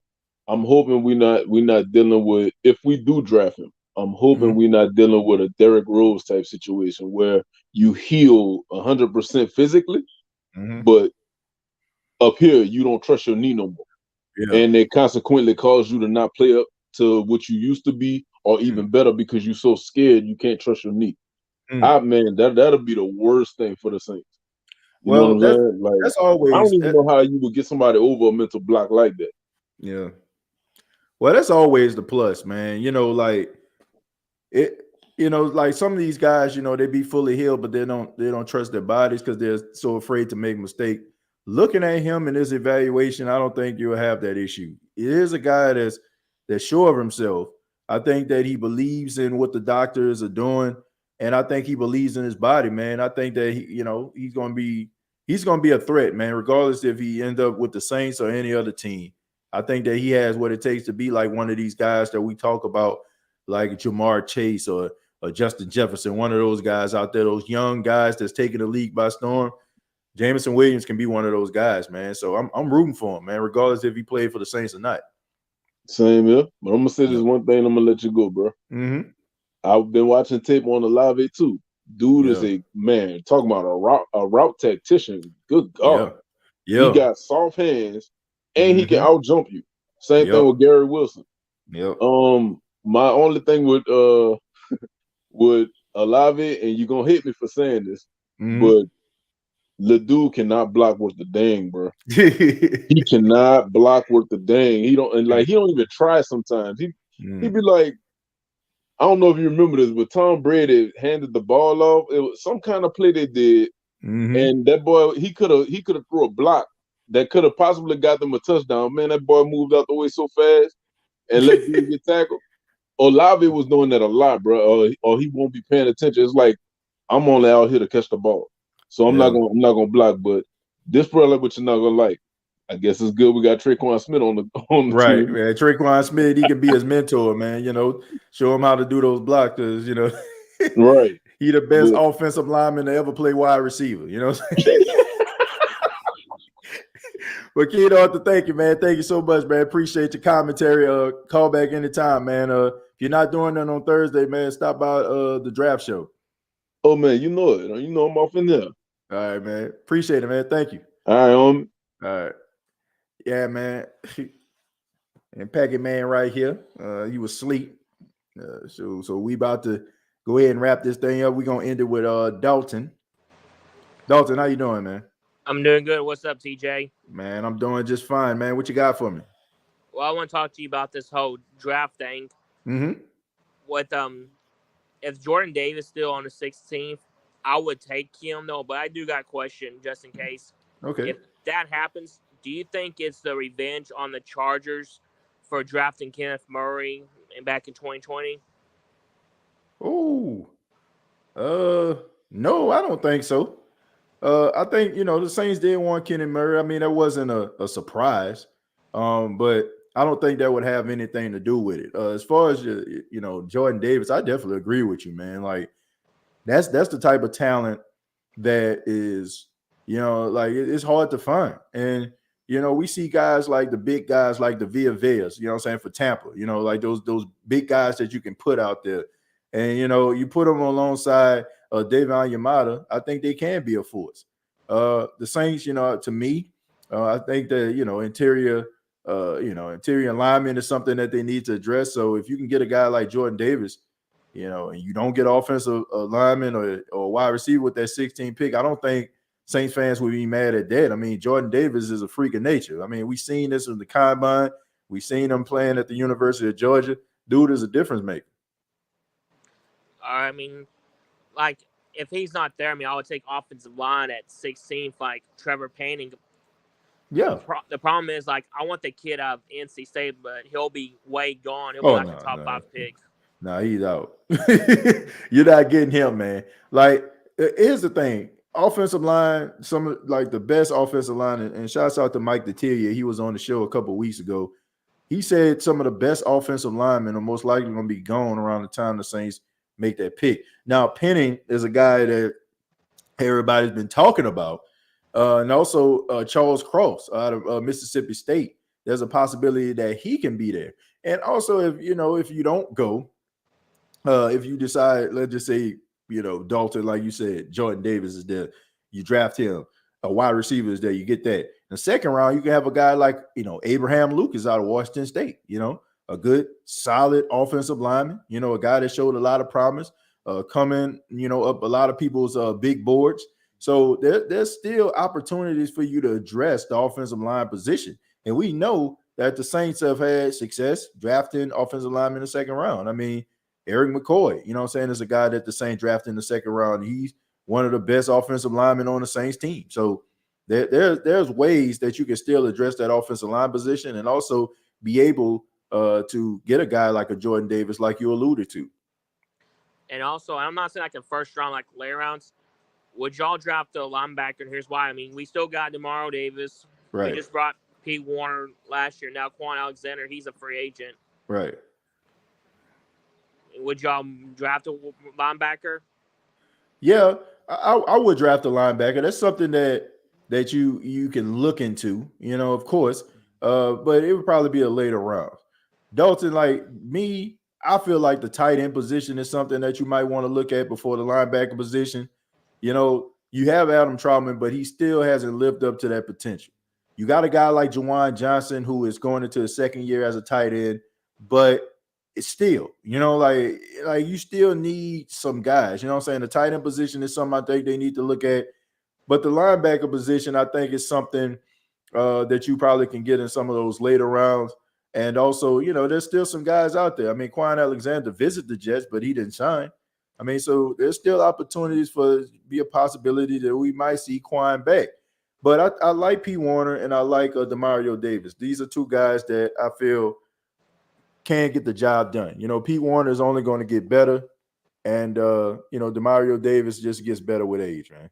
I'm hoping we're not dealing with, if we do draft him, I'm hoping we're not dealing with a Derrick Rose type situation where you heal 100% physically, but up here you don't trust your knee no more, and they consequently cause you to not play up to what you used to be, or even better, because you're so scared you can't trust your knee. Man, that'll be the worst thing for the Saints. You know what I'm saying? Like, that's always. I don't even know how you would get somebody over a mental block like that. Yeah. Well, that's always the plus, man. You know, like it. You know, like some of these guys, you know, they be fully healed, but they don't trust their bodies because they're so afraid to make a mistake. Looking at him in this evaluation, I don't think you'll have that issue. It is a guy that's sure of himself. I think that he believes in what the doctors are doing. And I think he believes in his body, man. I think that he's gonna be a threat, man, regardless if he ends up with the Saints or any other team. I think that he has what it takes to be like one of these guys that we talk about, like Jamar Chase or Justin Jefferson, one of those guys out there, those young guys that's taking the league by storm. Jameson Williams can be one of those guys, man. So I'm rooting for him, man, regardless if he played for the Saints or not. Same here. But I'm gonna say this one thing. I'm gonna let you go, bro. Mm-hmm. I've been watching tape on Olave too. Dude is a man. Talking about a route tactician. Good God. Yeah. He got soft hands and he can out jump you. Same thing with Gary Wilson. Yep. My only thing with Olave, and you're gonna hate me for saying this, but Ledoux cannot block worth the dang, bro. He cannot block worth the dang. He don't even try sometimes. He be like, I don't know if you remember this, but Tom Brady handed the ball off. It was some kind of play they did, and that boy he could have threw a block that could have possibly got them a touchdown. Man, that boy moved out the way so fast and let dude get tackled. Olave was doing that a lot, bro. Or he won't be paying attention. It's like I'm only out here to catch the ball, so I'm not gonna block. But this probably what you're not gonna like. I guess it's good we got Traquan Smith on the right, team. man. Traquan Smith, he can be his mentor, man. You know, show him how to do those blocks, because right. He the best offensive lineman to ever play wide receiver. You know what I'm saying? But kid, I have to thank you, man. Thank you so much, man. Appreciate your commentary. Call back anytime, man. If you're not doing that on Thursday, man, stop by the draft show. Oh man, you know it. You know I'm off in there. All right, man. Appreciate it, man. Thank you. All right, All right. Yeah, man. And Packet Man right here. He was asleep. So we about to go ahead and wrap this thing up. We're gonna end it with Dalton. Dalton, how you doing, man? I'm doing good. What's up, TJ? Man, I'm doing just fine, man. What you got for me? Well, I want to talk to you about this whole draft thing. With if Jordan Davis still on the 16th, I would take him though, but I do got a question just in case. Okay. If that happens, do you think it's the revenge on the Chargers for drafting Kenneth Murray back in 2020? Oh, no, I don't think so. I think the Saints did want Kenny Murray. I mean, that wasn't a surprise. But I don't think that would have anything to do with it. As far as Jordan Davis, I definitely agree with you, man. Like that's the type of talent that is, like it's hard to find. And we see guys like the big guys like the Villavejas, you know what I'm saying, for Tampa, like those big guys that you can put out there. And you put them alongside Davion Yamada, I think they can be a force. The Saints, to me, I think that interior alignment is something that they need to address. So if you can get a guy like Jordan Davis, and you don't get offensive lineman or wide receiver with that 16 pick, I don't think Saints fans would be mad at that. I mean, Jordan Davis is a freak of nature. I mean, we've seen this in the combine. We've seen him playing at the University of Georgia. Dude is a difference maker. I mean, like, if he's not there, I would take offensive line at 16th, like Trevor Payne. Yeah. The problem is, like, I want the kid out of NC State, but he'll be way gone. He'll be a top 5 pick. Nah, he's out. You're not getting him, man. Like, here's the thing. Offensive line, like the best offensive line, and shouts out to Mike Detillier. He was on the show a couple of weeks ago. He said some of the best offensive linemen are most likely going to be gone around the time the Saints make that pick. Now, Penning is a guy that everybody's been talking about. And also Charles Cross out of Mississippi State. There's a possibility that he can be there. And also, if you don't go, if you decide, let's just say, Dalton, like you said, Jordan Davis is there, you draft him, a wide receiver is there, you get that. In the second round, you can have a guy like, Abraham Lucas out of Washington State, a good, solid offensive lineman, a guy that showed a lot of promise, coming, up a lot of people's big boards. So there's still opportunities for you to address the offensive line position. And we know that the Saints have had success drafting offensive linemen in the second round. I mean, Eric McCoy, is a guy that the Saints drafted in the second round. He's one of the best offensive linemen on the Saints team. So there's ways that you can still address that offensive line position and also be able to get a guy like a Jordan Davis, like you alluded to. And also, I'm not saying like in first round, like late rounds. Would y'all draft a linebacker? And here's why. I mean, we still got DeMario Davis. Right. We just brought Pete Warner last year. Now Quan Alexander, he's a free agent. Right. Would y'all draft a linebacker? Yeah, I would draft a linebacker. That's something that you can look into, of course. But it would probably be a later round. Dalton, like me, I feel like the tight end position is something that you might want to look at before the linebacker position. You have Adam Troutman, but he still hasn't lived up to that potential. You got a guy like Juwan Johnson who is going into his second year as a tight end, but it's still, like you still need some guys. You know what I'm saying? The tight end position is something I think they need to look at. But the linebacker position, I think, is something that you probably can get in some of those later rounds. And also, there's still some guys out there. I mean, Quan Alexander visited the Jets, but he didn't sign. I mean, so there's still opportunities for be a possibility that we might see Quan back. But I like P. Warner and I like Demario Davis. These are two guys that I feel can get the job done. Pete Warner is only going to get better. And, Demario Davis just gets better with age, man.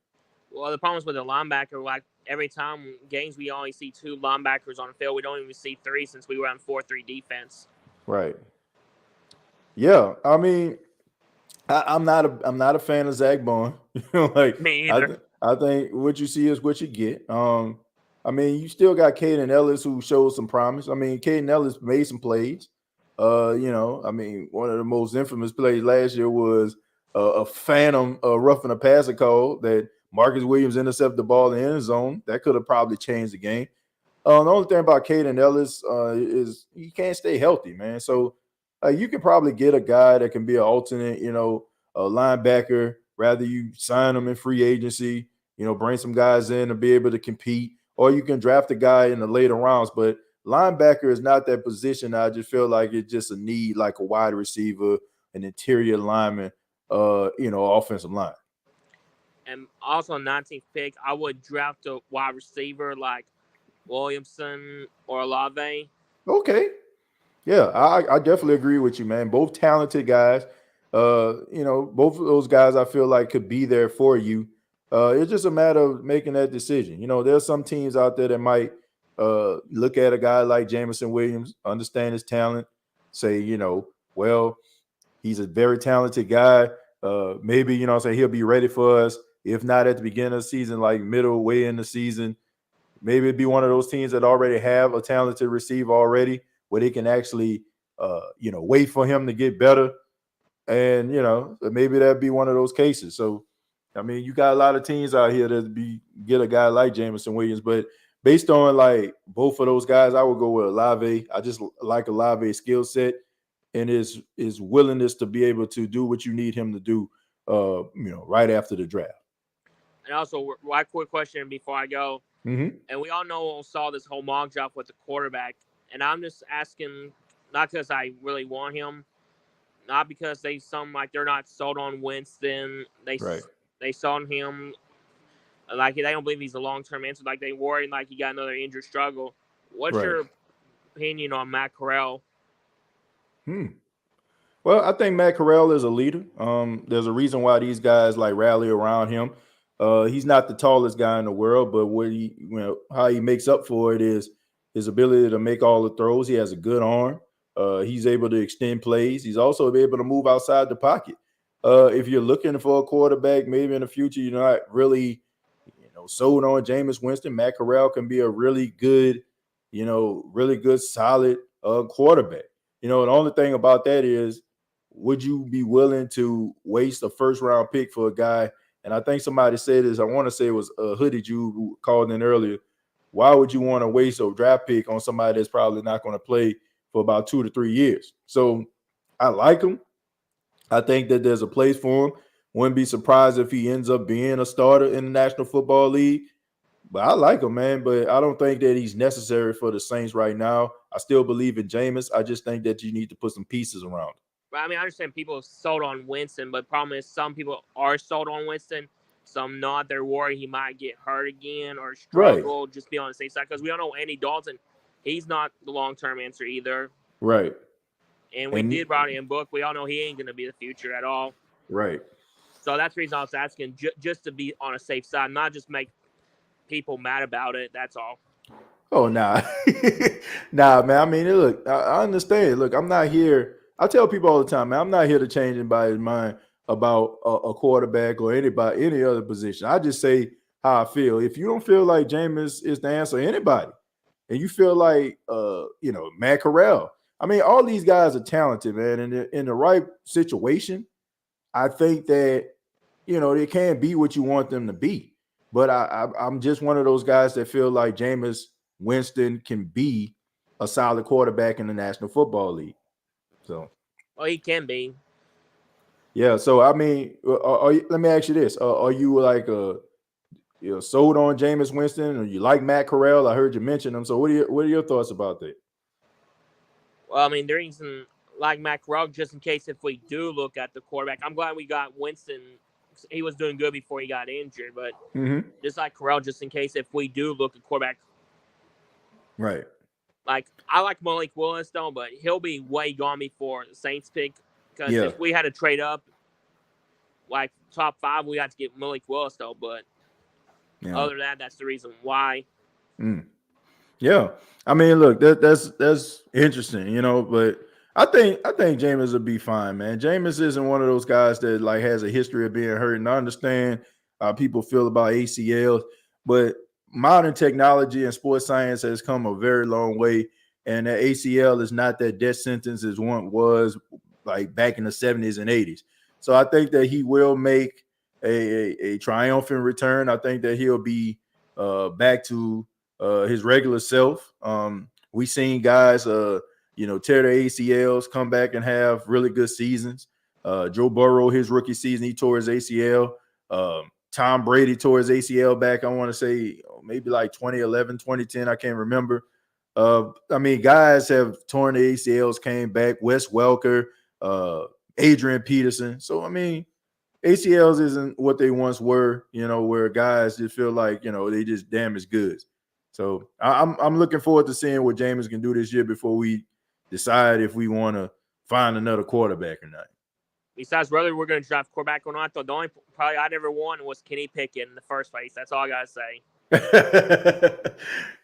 Well, the problem is with the linebacker, like every time games we only see 2 linebackers on the field. We don't even see 3 since we run 4-3 defense. Right. Yeah. I mean, I'm not a fan of Zach Bond. Like Me either. I think what you see is what you get. I mean, you still got Caden Ellis who showed some promise. I mean, Caden Ellis made some plays. I mean, one of the most infamous plays last year was a phantom roughing a passer call that Marcus Williams intercepted the ball in the end zone. That could have probably changed the game. The only thing about Caden Ellis is he can't stay healthy, man. So you can probably get a guy that can be an alternate, a linebacker. Rather you sign them in free agency, bring some guys in to be able to compete, or you can draft a guy in the later rounds. But linebacker is not that position. I just feel like it's just a need, like a wide receiver, an interior lineman, offensive line. And also 19th pick, I would draft a wide receiver like Williamson or Olave. Okay. Yeah, I definitely agree with you, man. Both talented guys. Both of those guys I feel like could be there for you. It's just a matter of making that decision. There's some teams out there that might look at a guy like Jameson Williams, understand his talent, say, well, he's a very talented guy. Maybe, he'll be ready for us. If not at the beginning of the season, like middle way in the season, maybe it'd be one of those teams that already have a talented receiver already, where they can actually, wait for him to get better. And, maybe that'd be one of those cases. So, I mean, you got a lot of teams out here that get a guy like Jameson Williams. But based on, like, both of those guys, I would go with Olave. I just like Olave's skill set and his willingness to be able to do what you need him to do, right after the draft. And also, one quick question before I go. Mm-hmm. And we all saw this whole mock draft with the quarterback. And I'm just asking, not because I really want him, not because they sound like they're not sold on Winston. They sold him like they don't believe he's a long-term answer. Like they worry like he got another injury struggle. What's your opinion on Matt Corral? Well, I think Matt Corral is a leader. There's a reason why these guys like rally around him. He's not the tallest guy in the world, but how he makes up for it is his ability to make all the throws. He has a good arm. He's able to extend plays. He's also able to move outside the pocket. If you're looking for a quarterback, maybe in the future, you're not really, sold on Jameis Winston, Matt Corral can be a really good, solid quarterback. The only thing about that is, would you be willing to waste a first-round pick for a guy? And I think somebody said this. I want to say it was Hoodie Jew who called in earlier. Why would you want to waste a draft pick on somebody that's probably not going to play for about 2 to 3 years? So I like him. I think that there's a place for him. Wouldn't be surprised if he ends up being a starter in the National Football League. But I like him, man. But I don't think that he's necessary for the Saints right now. I still believe in Jameis. I just think that you need to put some pieces around him. I mean, I understand people are sold on Winston, but the problem is some people are sold on Winston, some not. They're worried he might get hurt again or struggle, just be on the safe side. Because we don't know Andy Dalton. He's not the long-term answer either. Right. And we did brought in Book. We all know he ain't going to be the future at all. Right. So that's the reason I was asking, just to be on a safe side, not just make people mad about it. That's all. Oh, nah. Nah, man. I mean, look, I understand. Look, I'm not here I tell people all the time, man, I'm not here to change anybody's mind about a quarterback or any other position. I just say how I feel. If you don't feel like Jameis is the answer, anybody, and you feel like Matt Corral. I mean, all these guys are talented, man, and in the right situation, I think that they can't be what you want them to be. But I'm just one of those guys that feel like Jameis Winston can be a solid quarterback in the National Football League. So, well, he can be. Yeah. So I mean, let me ask you this: are you like sold on Jameis Winston, or you like Matt Corral? I heard you mention him. So what are your thoughts about that? Well, I mean, the reason like Matt Corral, just in case if we do look at the quarterback, I'm glad we got Winston. He was doing good before he got injured, but just like Corral, just in case if we do look at quarterback. Right. Like, I like Malik Willis, though, but he'll be way gone before the Saints pick. Because if we had to trade up, like, top 5, we had to get Malik Willis, though. But other than that, that's the reason why. Yeah. I mean, look, that's interesting, but I think Jameis will be fine, man. Jameis isn't one of those guys that, like, has a history of being hurt. And I understand how people feel about ACLs, but modern technology and sports science has come a very long way, and the ACL is not that death sentence as one was like back in the 70s and 80s. So I think that he will make a triumphant return. I think that he'll be back to his regular self. We seen guys tear their ACLs, come back and have really good seasons. Joe Burrow, his rookie season, he tore his ACL. Tom Brady tore his ACL back, I want to say maybe like 2011, 2010. I can't remember. I mean, guys have torn the ACLs, came back. Wes Welker, Adrian Peterson. So, I mean, ACLs isn't what they once were, where guys just feel like, they just damaged goods. So I'm looking forward to seeing what Jameis can do this year before we decide if we want to find another quarterback or not. Besides whether we're going to draft quarterback or not, though, the only probably I never won was Kenny Pickett in the first place. That's all I got to say.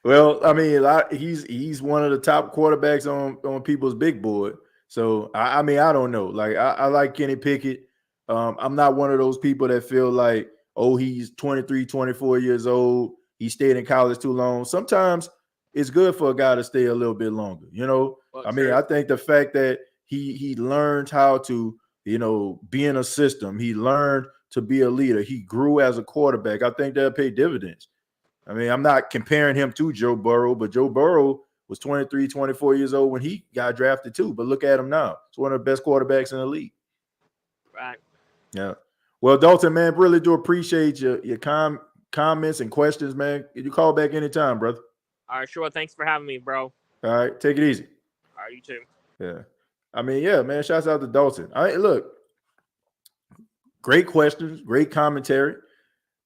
Well, I mean, he's one of the top quarterbacks on people's big board. So, I mean, I don't know. Like, I like Kenny Pickett. I'm not one of those people that feel like, oh, he's 23, 24 years old. He stayed in college too long. Sometimes it's good for a guy to stay a little bit longer. Well, I mean, I think the fact that he learned how to be in a system. He learned to be a leader. He grew as a quarterback. I think that'll pay dividends. I mean, I'm not comparing him to Joe Burrow, but Joe Burrow was 23, 24 years old when he got drafted too. But look at him now. He's one of the best quarterbacks in the league. Right. Yeah. Well, Dalton, man, really do appreciate your comments and questions, man. You call back anytime, brother. All right, sure. Thanks for having me, bro. All right. Take it easy. All right, you too. Yeah. I mean, yeah, man. Shouts out to Dalton. Look, great questions, great commentary.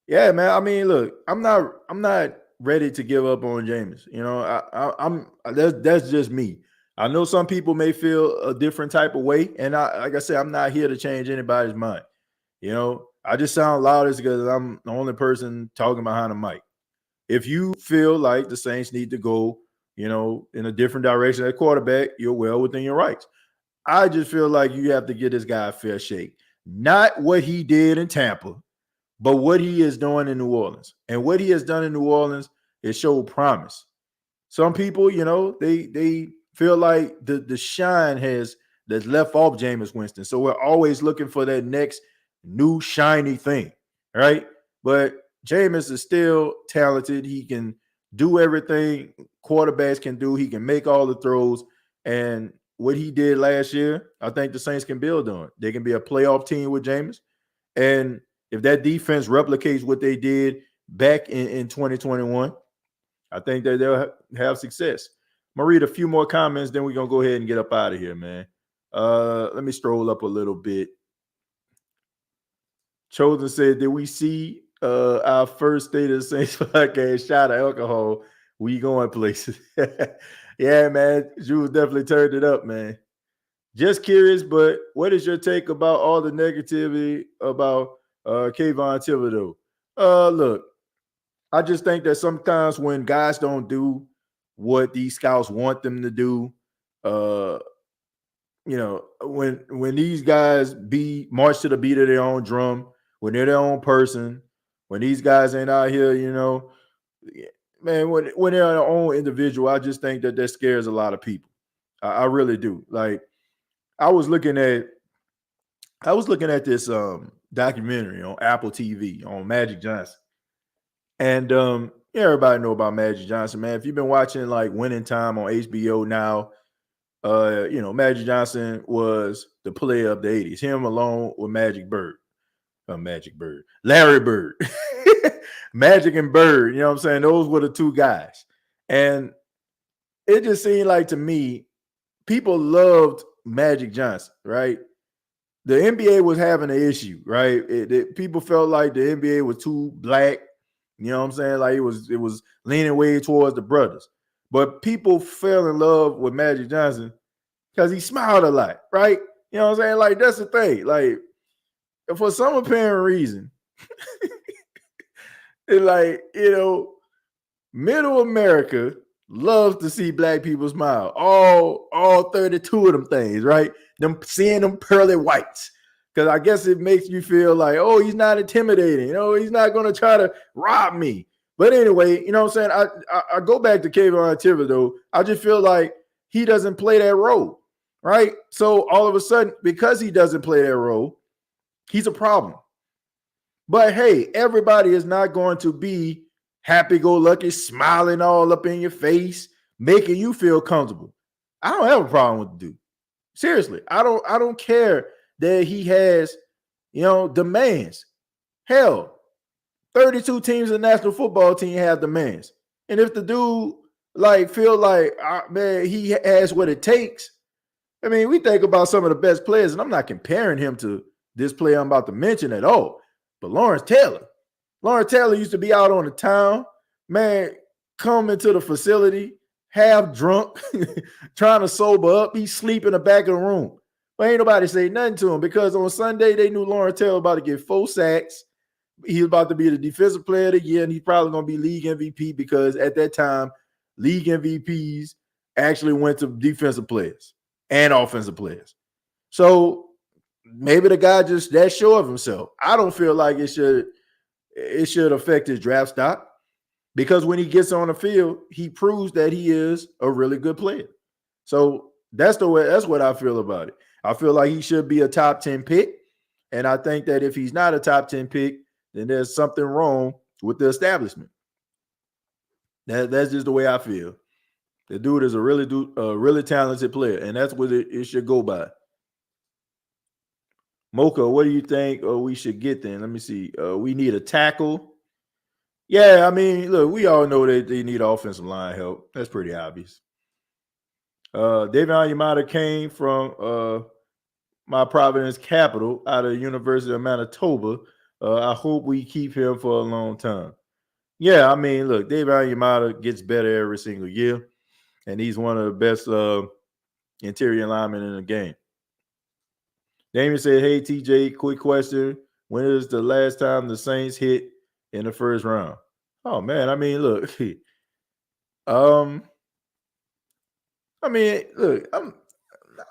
Yeah, man. I mean, look, I'm not ready to give up on Jameis. I'm that's just me. I know some people may feel a different type of way, and like I said, I'm not here to change anybody's mind. I just sound loudest because I'm the only person talking behind the mic. If you feel like the Saints need to go, in a different direction at quarterback, you're well within your rights. I just feel like you have to give this guy a fair shake. Not what he did in Tampa, but what he is doing in New Orleans. And what he has done in New Orleans is show promise. Some people, they feel like the shine that's left off Jameis Winston. So we're always looking for that next new shiny thing, right? But Jameis is still talented. He can do everything quarterbacks can do. He can make all the throws. And what he did last year, I think the Saints can build on. They can be a playoff team with Jameis. And if that defense replicates what they did back in 2021, I think that they'll have success. I'm going to read a few more comments, then we're going to go ahead and get up out of here, man. Let me stroll up a little bit. Chosen said, did we see our first State of the Saints podcast shot of alcohol? We going places. Yeah, man. Jules definitely turned it up, man. Just curious, but what is your take about all the negativity about Kayvon Thibodeau? Look, I just think that sometimes when guys don't do what these scouts want them to do, when these guys march to the beat of their own drum, when they're their own person, when these guys ain't out here, man, when they're their own individual, I just think that scares a lot of people. I really do. Like, I was looking at this documentary on Apple TV on Magic Johnson. And everybody know about Magic Johnson, man. If you've been watching like Winning Time on HBO now, Magic Johnson was the player of the 80s. Him along with Larry Bird. Magic and Bird, you know what I'm saying? Those were the two guys. And it just seemed like to me, people loved Magic Johnson, right? The NBA was having an issue, right? People felt like the NBA was too black. You know what I'm saying? Like it was leaning way towards the brothers. But people fell in love with Magic Johnson because he smiled a lot, right? You know what I'm saying? Like, that's the thing. Like, for some apparent reason, it's like, middle America loves to see black people smile. All 32 of them things, right? Seeing them pearly whites. Because I guess it makes you feel like, oh, he's not intimidating. He's not going to try to rob me. But anyway, you know what I'm saying? I go back to Kayvon Thibodeau. I just feel like he doesn't play that role, right? So all of a sudden, because he doesn't play that role, he's a problem. But hey, everybody is not going to be happy-go-lucky, smiling all up in your face, making you feel comfortable. I don't have a problem with the dude. Seriously, I don't care that he has, demands. Hell, 32 teams in the national football team have demands. And if the dude feel like, man, he has what it takes. I mean, we think about some of the best players, and I'm not comparing him to this player I'm about to mention at all. But Lawrence Taylor used to be out on the town, man, come into the facility, half drunk, trying to sober up. He's sleep in the back of the room. But ain't nobody say nothing to him because on Sunday they knew Lawrence Taylor about to get 4 sacks. He was about to be the defensive player of the year, and he's probably going to be league MVP because at that time, league MVPs actually went to defensive players and offensive players. So maybe the guy just that sure of himself. I don't feel like it should affect his draft stock because when he gets on the field, he proves that he is a really good player. So that's what I feel about it. I feel like he should be a top 10 pick. And I think that if he's not a top 10 pick, then there's something wrong with the establishment. That's just the way I feel. The dude is a really talented player, and that's what it should go by. Mocha, what do you think we should get then? Let me see. We need a tackle. Yeah, I mean, look, we all know that they need offensive line help. That's pretty obvious. David Onyemata came from my Providence Capital out of the University of Manitoba. I hope we keep him for a long time. Yeah, I mean, look, David Onyemata gets better every single year, and he's one of the best interior linemen in the game. Damien said, hey, TJ, quick question. When is the last time the Saints hit in the first round? Oh, man, I mean, look. I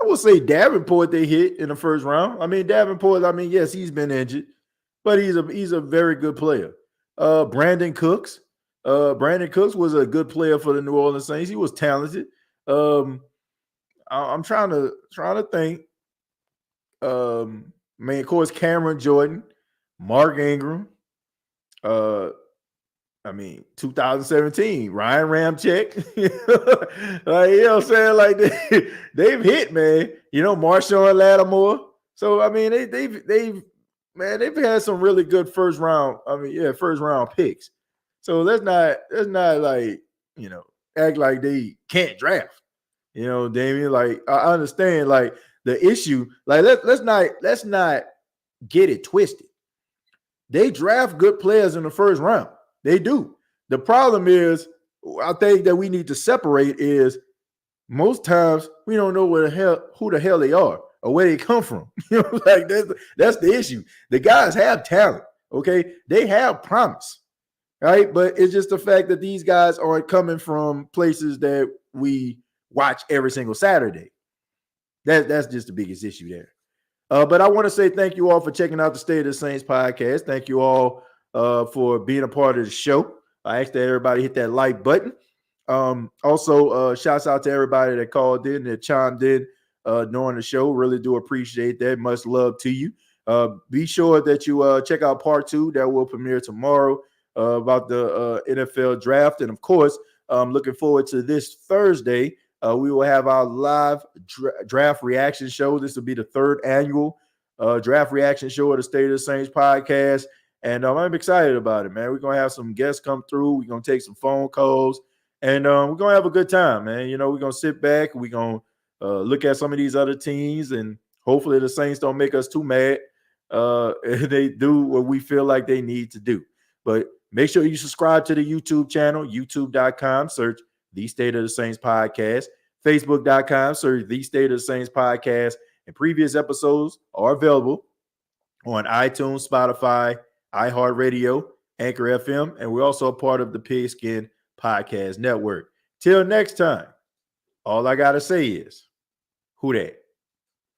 would say Davenport they hit in the first round. I mean, Davenport, yes, he's been injured, but he's a very good player. Brandon Cooks. Brandon Cooks was a good player for the New Orleans Saints. He was talented. I'm trying to think. Of course, Cameron Jordan, Mark Ingram. 2017, Ryan Ramczyk. You know what I'm saying? Like they've hit, man. Marshawn Lattimore. So I mean, they've had some really good first round picks. So let's not like act like they can't draft. Damien. Like I understand like the issue. Like let's not get it twisted. They draft good players in the first round. They do. The problem is, I think that we need to separate is most times we don't know who the hell they are or where they come from. Like that's the issue. The guys have talent, okay? They have promise, right? But it's just the fact that these guys aren't coming from places that we watch every single Saturday. That's just the biggest issue there. But I want to say thank you all for checking out the State of the Saints podcast. Thank you all for being a part of the show. I ask that everybody hit that like button. Also, shouts out to everybody that called in, that chimed in during the show. Really do appreciate that. Much love to you. Be sure that you check out part 2 that will premiere tomorrow about the NFL draft. And of course, looking forward to this Thursday. We will have our live draft reaction show. This will be the 3rd annual draft reaction show of the State of the Saints podcast. And I'm excited about it, man. We're going to have some guests come through. We're going to take some phone calls. And we're going to have a good time, man. You know, we're going to sit back. We're going to look at some of these other teams. And hopefully the Saints don't make us too mad. They do what we feel like they need to do. But make sure you subscribe to the YouTube channel, youtube.com. Search The State of the Saints Podcast. Facebook.com. Search The State of the Saints Podcast. And previous episodes are available on iTunes, Spotify, iHeartRadio, Anchor FM. And we're also a part of the Pigskin Podcast Network. Till next time, all I got to say is, who dat?